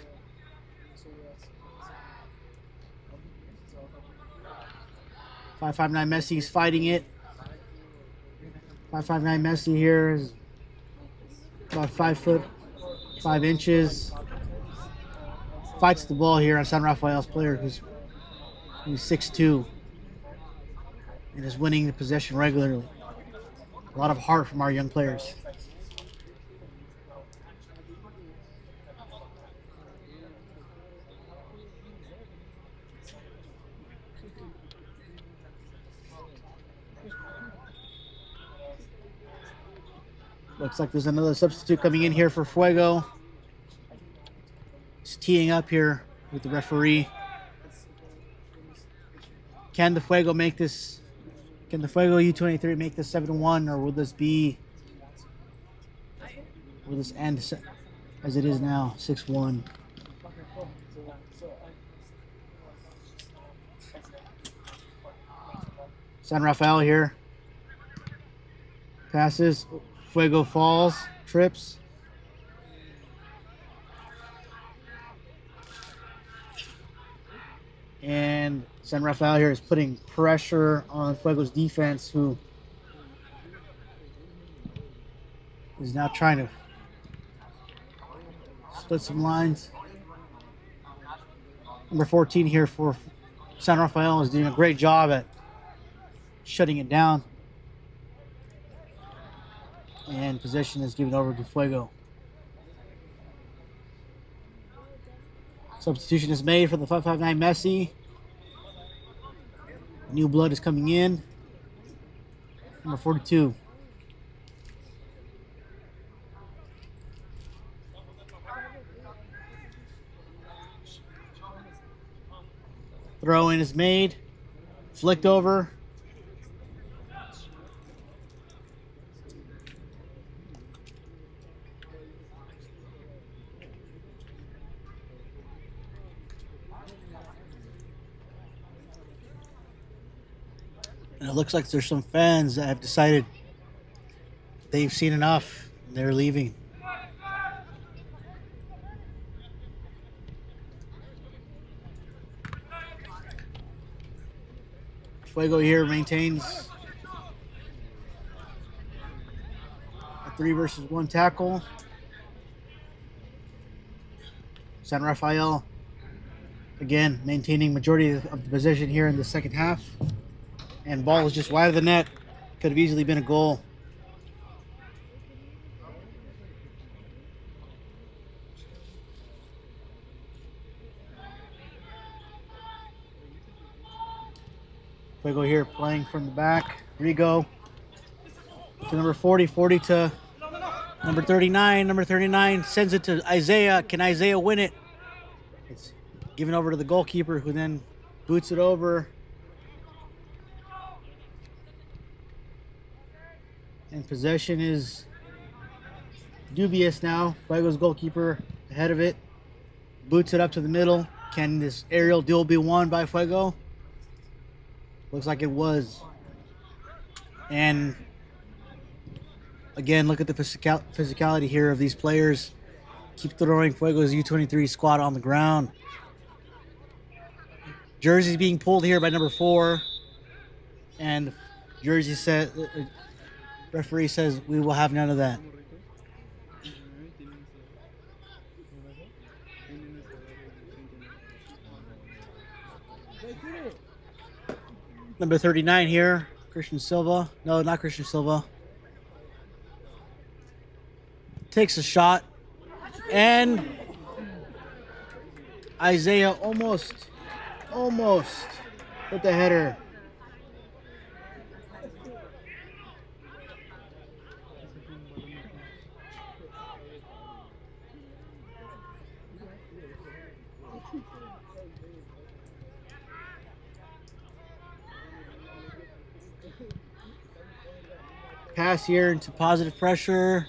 .559 Messi is fighting it. 5'5" Messi here is about 5 foot 5 inches. Fights the ball here on San Rafael's player, who's 6'2", and is winning the possession regularly. A lot of heart from our young players. Looks like there's another substitute coming in here for Fuego. He's teeing up here with the referee. Can the Fuego make this? Can the Fuego U23 make this 7-1, or will this be? Will this end as it is now, 6-1? San Rafael here. Passes. Fuego falls, trips. And San Rafael here is putting pressure on Fuego's defense, who is now trying to split some lines. Number 14 here for San Rafael is doing a great job at shutting it down. And possession is given over to Fuego. Substitution is made for the 5'9" Messi. New blood is coming in. Number 42. Throw in is made. Flicked over. And it looks like there's some fans that have decided they've seen enough. They're leaving. Fuego here maintains a 3-versus-1 tackle. San Rafael, again, maintaining majority of the possession here in the second half. And ball is just wide of the net. Could have easily been a goal. Fuego here playing from the back. Rigo to number 40, 40 to number 39. Number 39 sends it to Isaiah. Can Isaiah win it? It's given over to the goalkeeper, who then boots it over. And possession is dubious now. Fuego's goalkeeper ahead of it. Boots it up to the middle. Can this aerial duel be won by Fuego? Looks like it was. And again, look at the physicality here of these players. Keep throwing Fuego's U23 squad on the ground. Jersey being pulled here by number 4. And Jersey said... referee says we will have none of that. Number 39 here, Christian Silva. No, not Christian Silva. Takes a shot. And Isaiah almost with the header. Pass here into positive pressure,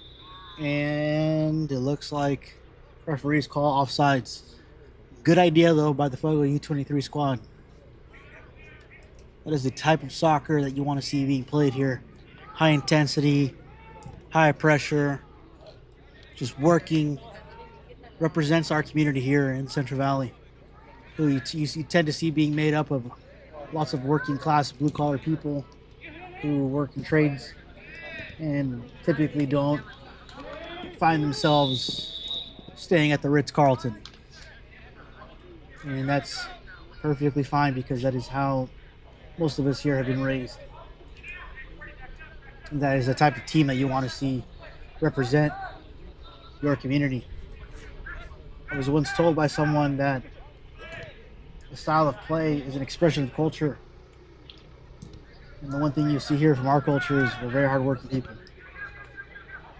and it looks like referees call offsides. Good idea though by the Fuego U23 squad. That is the type of soccer that you want to see being played here. High intensity, high pressure, just working. Represents our community here in Central Valley, who you tend to see being made up of lots of working class blue collar people who work in trades and typically don't find themselves staying at the Ritz-Carlton. And that's perfectly fine, because that is how most of us here have been raised. And that is the type of team that you want to see represent your community. I was once told by someone that the style of play is an expression of culture. And the one thing you see here from our culture is we're very hardworking people.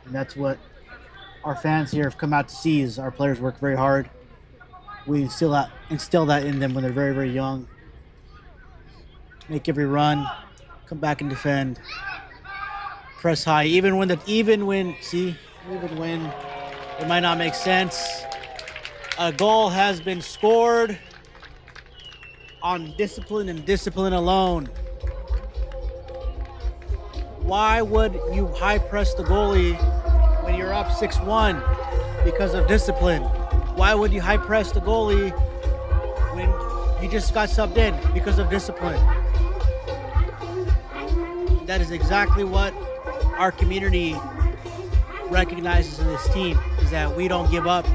And that's what our fans here have come out to see, is our players work very hard. We instill that in them when they're very, very young. Make every run, come back and defend, press high, even when it might not make sense. A goal has been scored on discipline and discipline alone. Why would you high press the goalie when you're up 6-1 because of discipline? Why would you high press the goalie when you just got subbed in because of discipline? That is exactly what our community recognizes in this team, is that we don't give up.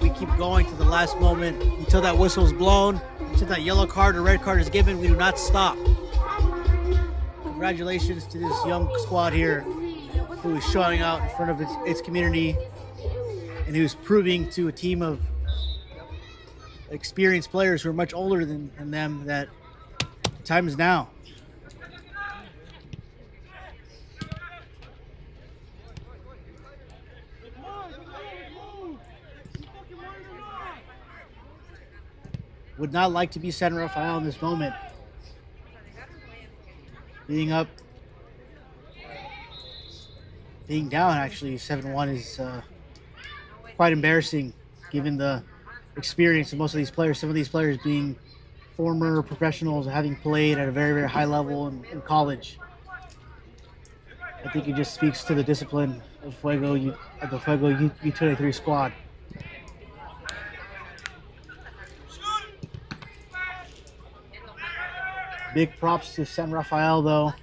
We keep going to the last moment until that whistle is blown, until that yellow card or red card is given. We do not stop. Congratulations to this young squad here who is showing out in front of its community and who's proving to a team of experienced players who are much older than them that time is now. Would not like to be San Rafael in this moment. Being down actually 7-1 is quite embarrassing given the experience of most of these players. Some of these players being former professionals, having played at a very, very high level in college. I think it just speaks to the discipline of the Fuego U23 squad. Big props to San Rafael, though.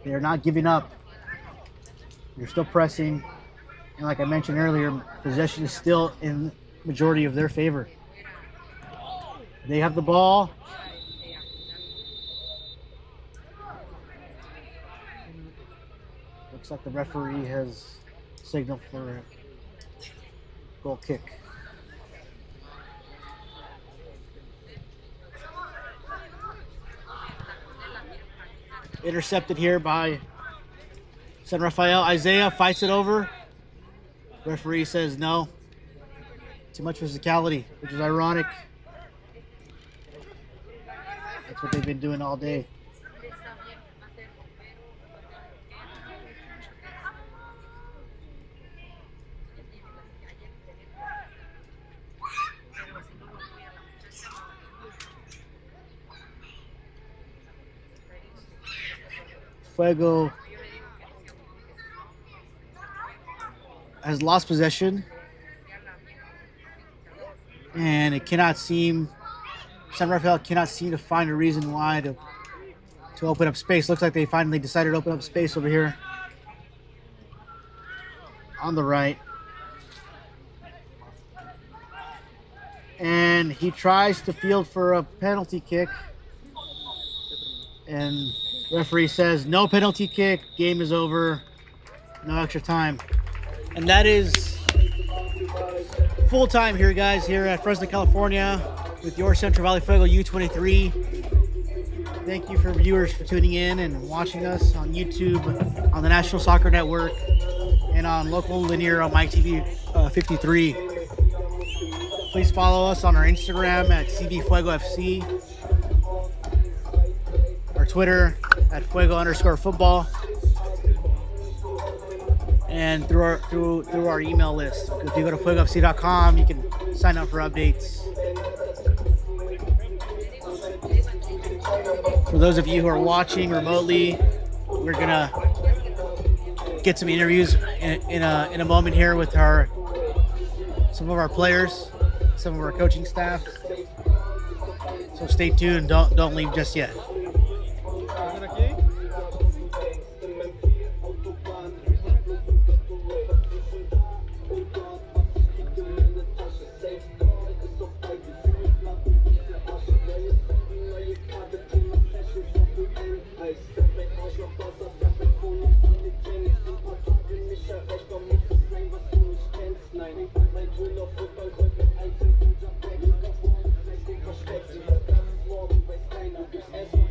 They are not giving up. They're still pressing. And like I mentioned earlier, possession is still in majority of their favor. They have the ball. Looks like the referee has signaled for a goal kick. Intercepted here by San Rafael. Isaiah fights it over. Referee says no. Too much physicality, which is ironic. That's what they've been doing all day. Fuego has lost possession, and San Rafael cannot seem to find a reason why to open up space. Looks like they finally decided to open up space over here on the right. And he tries to field for a penalty kick, and referee says no penalty kick, game is over, no extra time. And that is full time here, guys, here at Fresno, California with your Central Valley Fuego U23. Thank you for viewers for tuning in and watching us on YouTube, on the National Soccer Network, and on local linear on Mike TV 53. Please follow us on our Instagram at CB Fuego FC, our Twitter at Fuego_football, and through our email list. If you go to fuegofc.com, you can sign up for updates. For those of you who are watching remotely, we're gonna get some interviews in a moment here with some of our players, some of our coaching staff. So stay tuned. Don't leave just yet. Morgen weiß keiner, du bist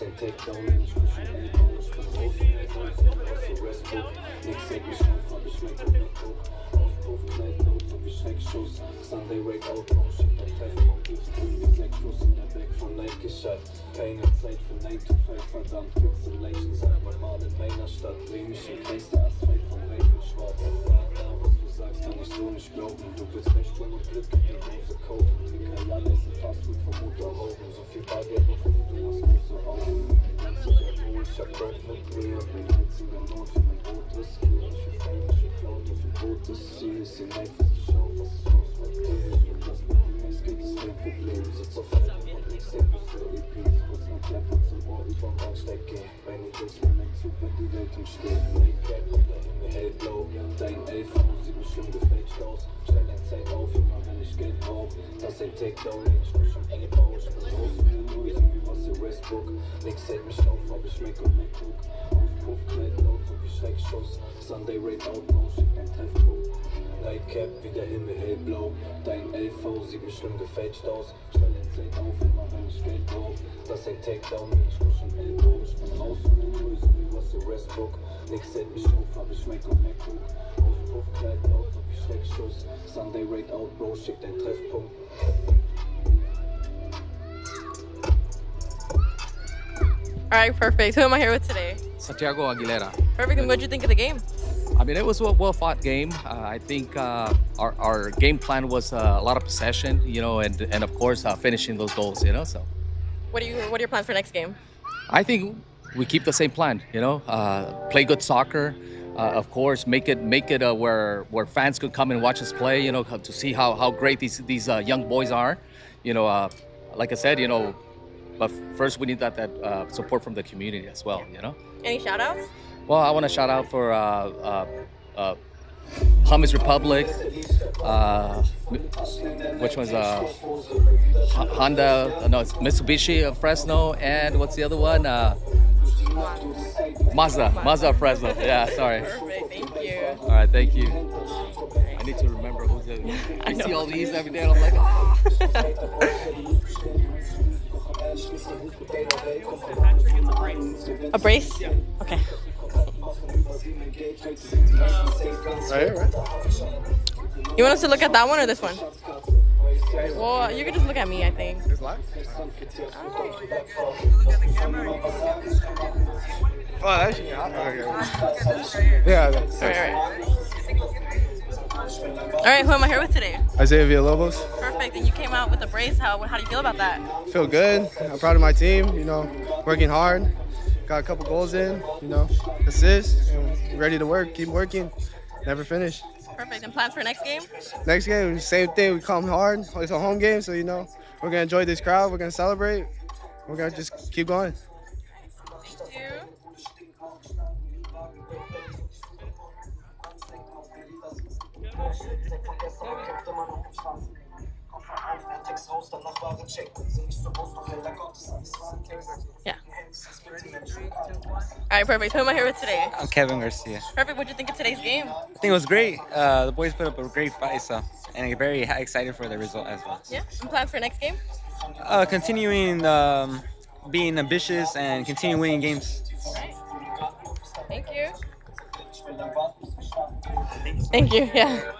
ein Takedown, wenn ich mich in den Bauch, ich bin raus, aus dem Restbook. Nix hält mich auf, hab ich mein Comic-Book. Auspuff, Kleid, Load, so wie Schreckschuss. Sunday Rate Out, Shit, der Treffpunkt gibt's grün wie 6 Plus in der Back von Nike geschafft. Keine Zeit für 9 to 5, verdammt, Pixelation, sag normal in meiner Stadt. Dreh mich im Kreis, der Asphalt vom Reifen schwarz. Was du sagst, kann ich so nicht glauben. Du willst recht und Glück in die Hose kaufen. Trink Halal, essen Fastfood vom Mutterhaufen. So viel Bargeld auf du hast große Augen. Ich hab Gold mit mir, mein einziger Not für mein Boot riskieren. Ich will Fame, ich will klauen, auf dem Boot ist Ziel. Ist hier nein, fest ich auf, was ist los mit dir? Und das mit dem Ex geht, ist kein Problem. Sitz auf Alben und nix, der muss für EPs. Kurz nach Klappe zum Ohr, über Bahnsteig gehen. Meine Jungs, mein Zug, wenn die Welt im Stehen. Mein Cap und der Himmel hellblau. Dein Elfen sieht bestimmt gefälscht aus. Stell dein Zeit auf, immer wenn ich Geld brauch. Das ist ein Takedown, wenn ich mich im E-Bau. Ich bin raus für den Louis, wie was im Westbrook. Nix hält mich auf, hab ich Mac und MacBook. Auspuff, Kleid, Laut, so wie Schreckschuss. Sunday Rate Out, Shit, ein Treffpunkt. Nightcap, wie der Himmel hellblau. Dein LV sieht bestimmt gefälscht aus. Stell dein Zeit auf, immer wenn ich Geld brauch. Das ist ein Takedown, wenn ich mich im Ellbogen. Ich bin raus für den Louis, wie was im Westbrook. Nix hält mich auf, hab ich Mac und MacBook. Auspuff, Kleid, Laut, so wie Schreckschuss. Sunday Rate Out, Bro, schickt ein Treffpunkt. All right, perfect. Who am I here with today? Santiago Aguilera. Perfect. And what did you think of the game? I mean, it was a well-fought game. I think our game plan was a lot of possession, you know, and of course finishing those goals, you know. So What are your plans for next game? I think we keep the same plan, you know. Play good soccer, of course. Make it where fans could come and watch us play, you know, to see how great these young boys are, you know. Like I said, you know. But first, we need that support from the community as well, you know? Any shout outs? Well, I want to shout out for Hummus Republic, which was Honda, no, it's Mitsubishi of Fresno, and what's the other one? Mazda of Fresno. Yeah, sorry. Perfect. Thank you. All right, thank you. I need to remember who's it. I see all these every day, and I'm like, ah. A brace? Yeah. Okay. Right here, right? You want us to look at that one or this one? Well, you can just look at me, I think. It's live? Oh, that's yeah. All right, who am I here with today? Isaiah Villalobos. Perfect. And you came out with a brace. How do you feel about that? Feel good. I'm proud of my team. You know, working hard. Got a couple goals in. You know, assists. And ready to work. Keep working. Never finish. Perfect. And plans for next game? Next game, same thing. We come hard. It's a home game, so you know we're gonna enjoy this crowd. We're gonna celebrate. We're gonna just keep going. Thank you. Yeah. All right, perfect. Who am I here with today? I'm Kevin Garcia. Perfect. What did you think of today's game? I think it was great. The boys put up a great fight, so and I'm very excited for the result as well. Yeah. And plans for next game? Continuing being ambitious and continue winning games. All right. Thank you. Thank you. Yeah.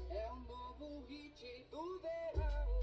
É o novo hit do verão.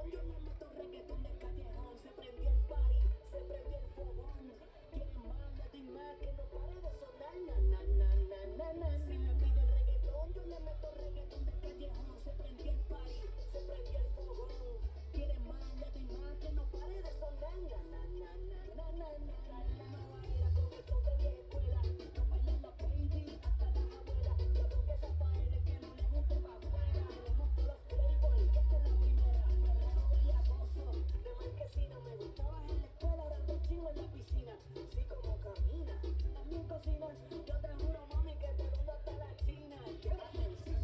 reggaetón, yo le meto reggaetón de callejón. Se prendió el party, se prendió el fogón. Quieren más, le doy más, que no pare de sonar. Na, na, na, na, na, na. Si me piden reggaetón, yo le meto reggaetón de callejón. Se prendió el party, se prendió el fogón. Quieren más, le doy más, que no pare de sonar. Na, na, na, na, na, na, na. La nueva era con esto de vieja escuela. No bailan los baby, hasta las abuelas. Yo creo que San Rafael es que no le guste pa' afuera. Tenemos puros playboy, esta es la primera. Perreo bellacoso, de marquesina. Me gustaba en la escuela, ahora te chingo en la piscina. Así como camina, también cocina. Yo te juro, mami, que te vendo hasta la China. Atención,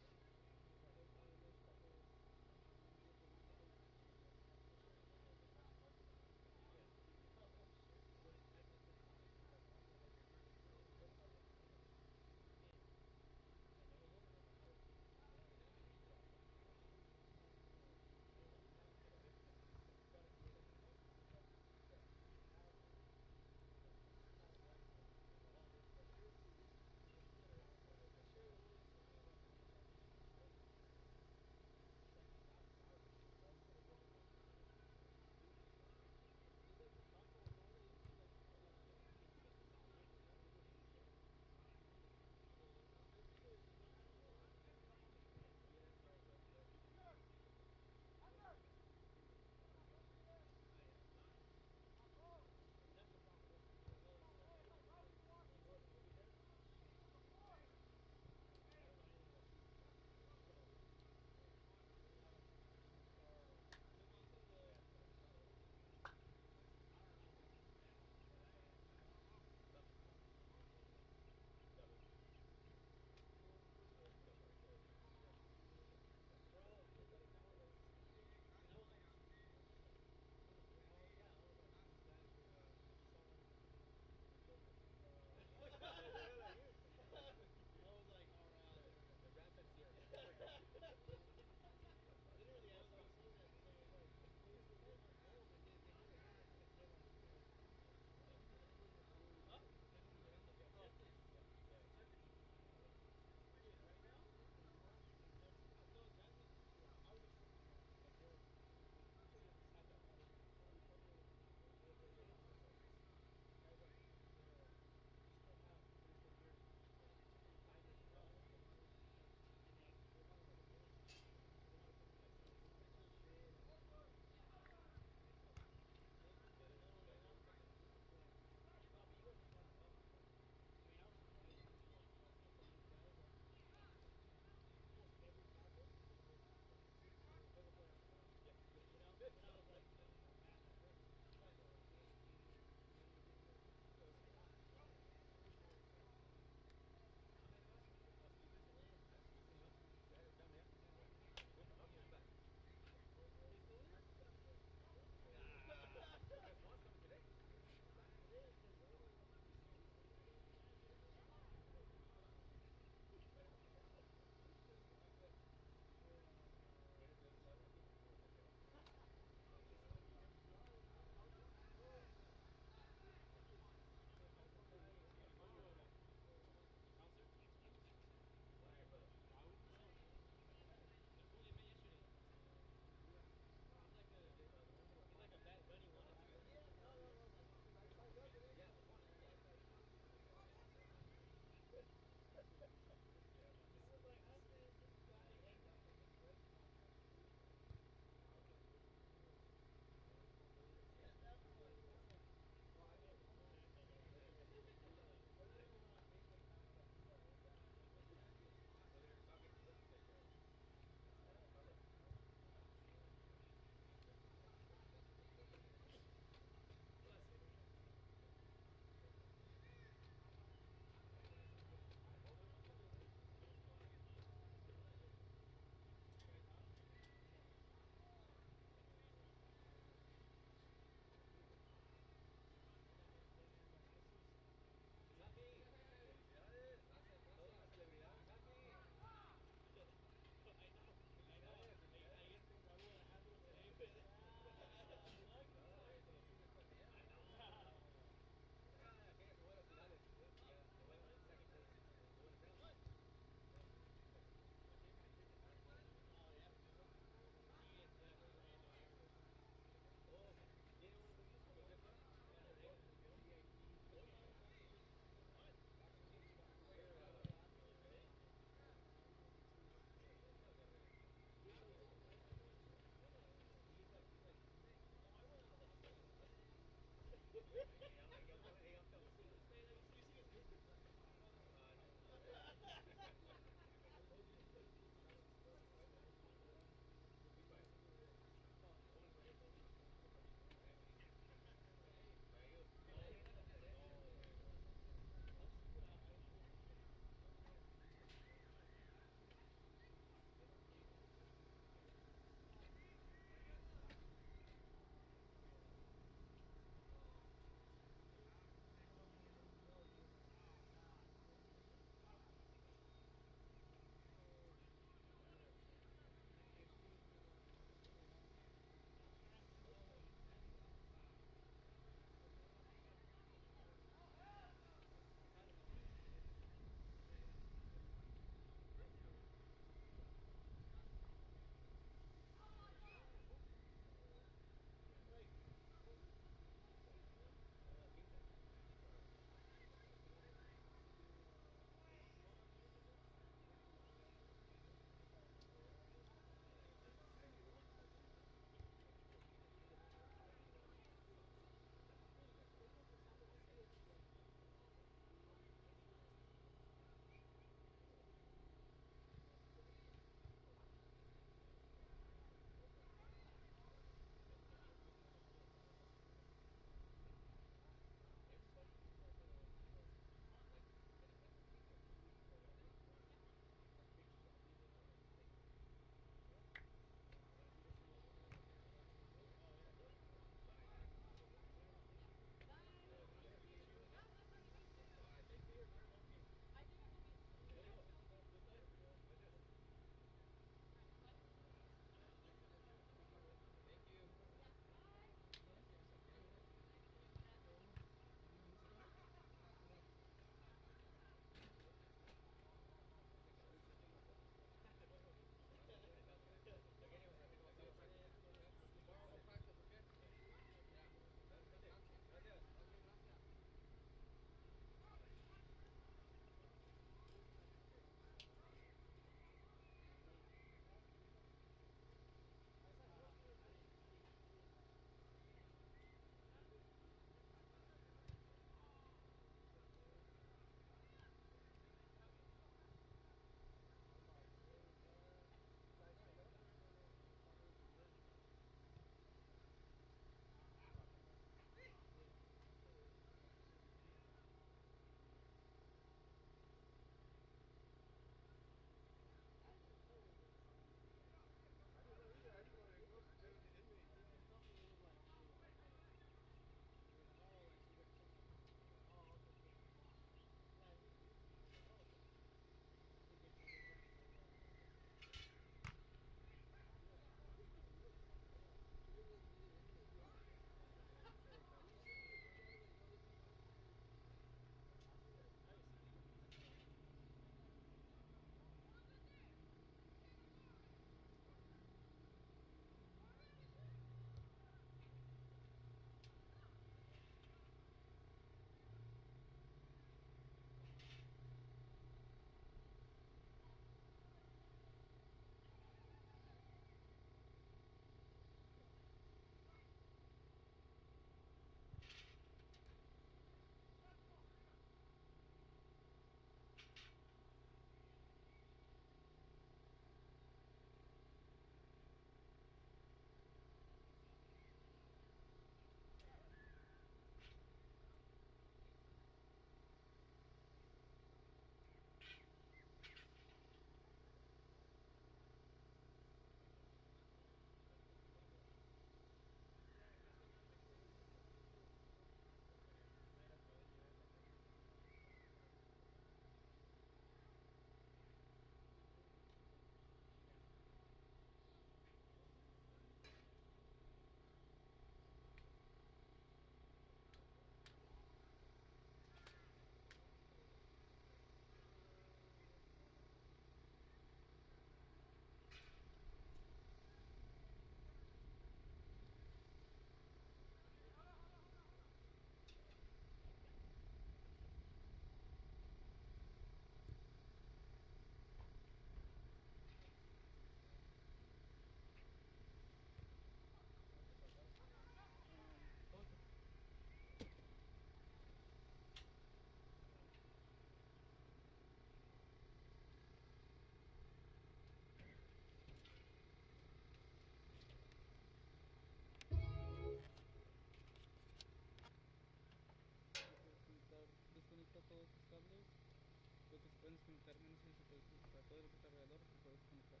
Creo que se pueden desconectar menos y se puede para todo lo que está alrededor, se puede desconectar.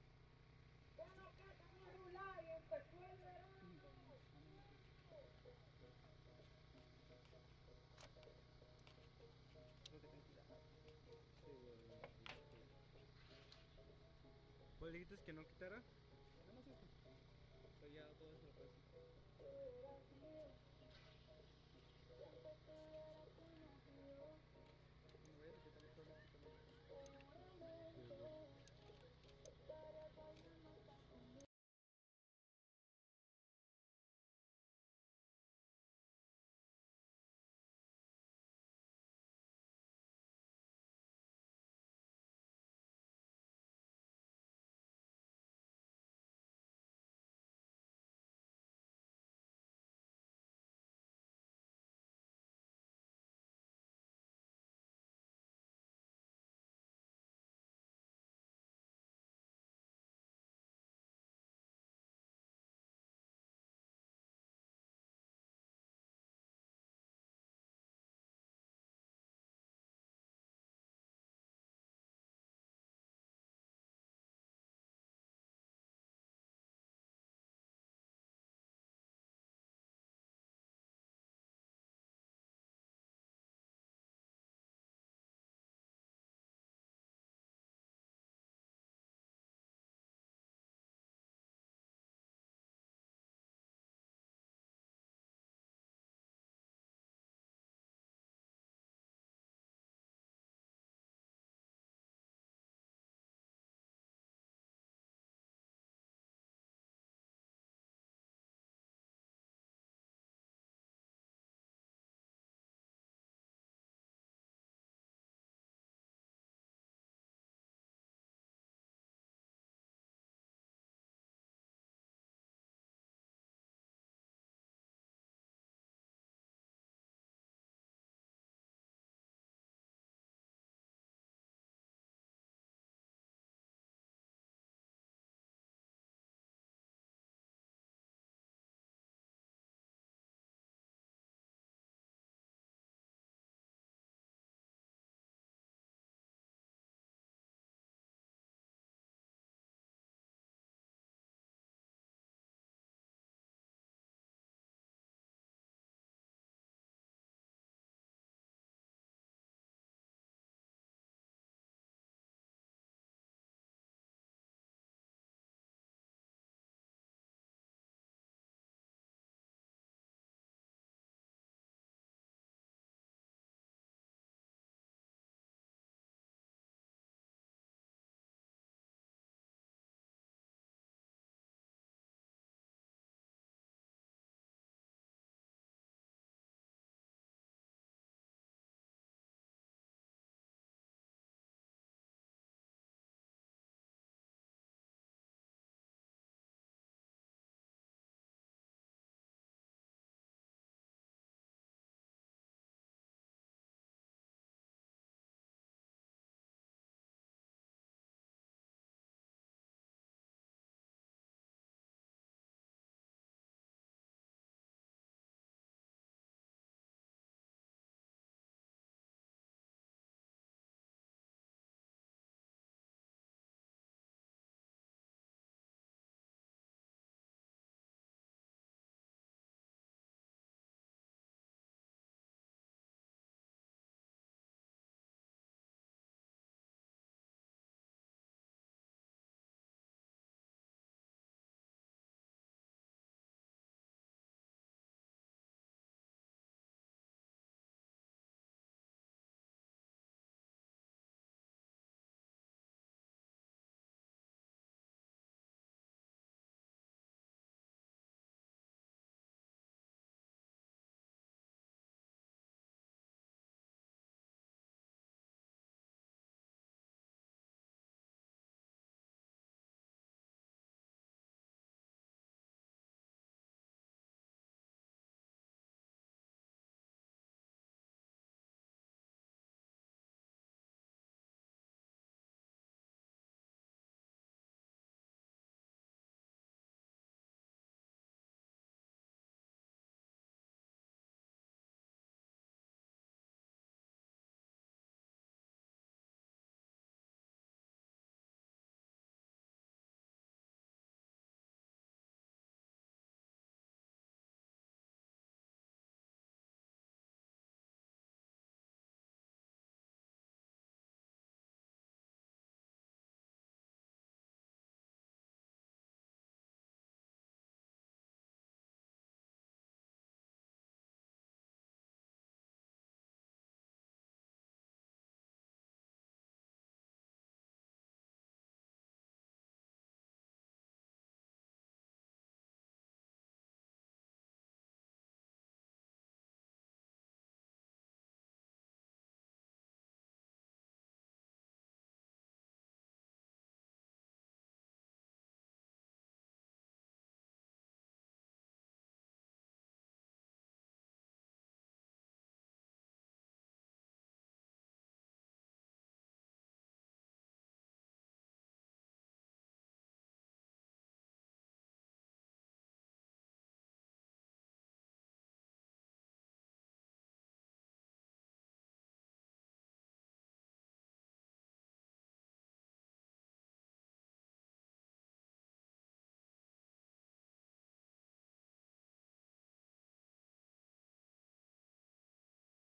Creo que ten cuidado. Sí, güey. Pues dijiste que no quitara.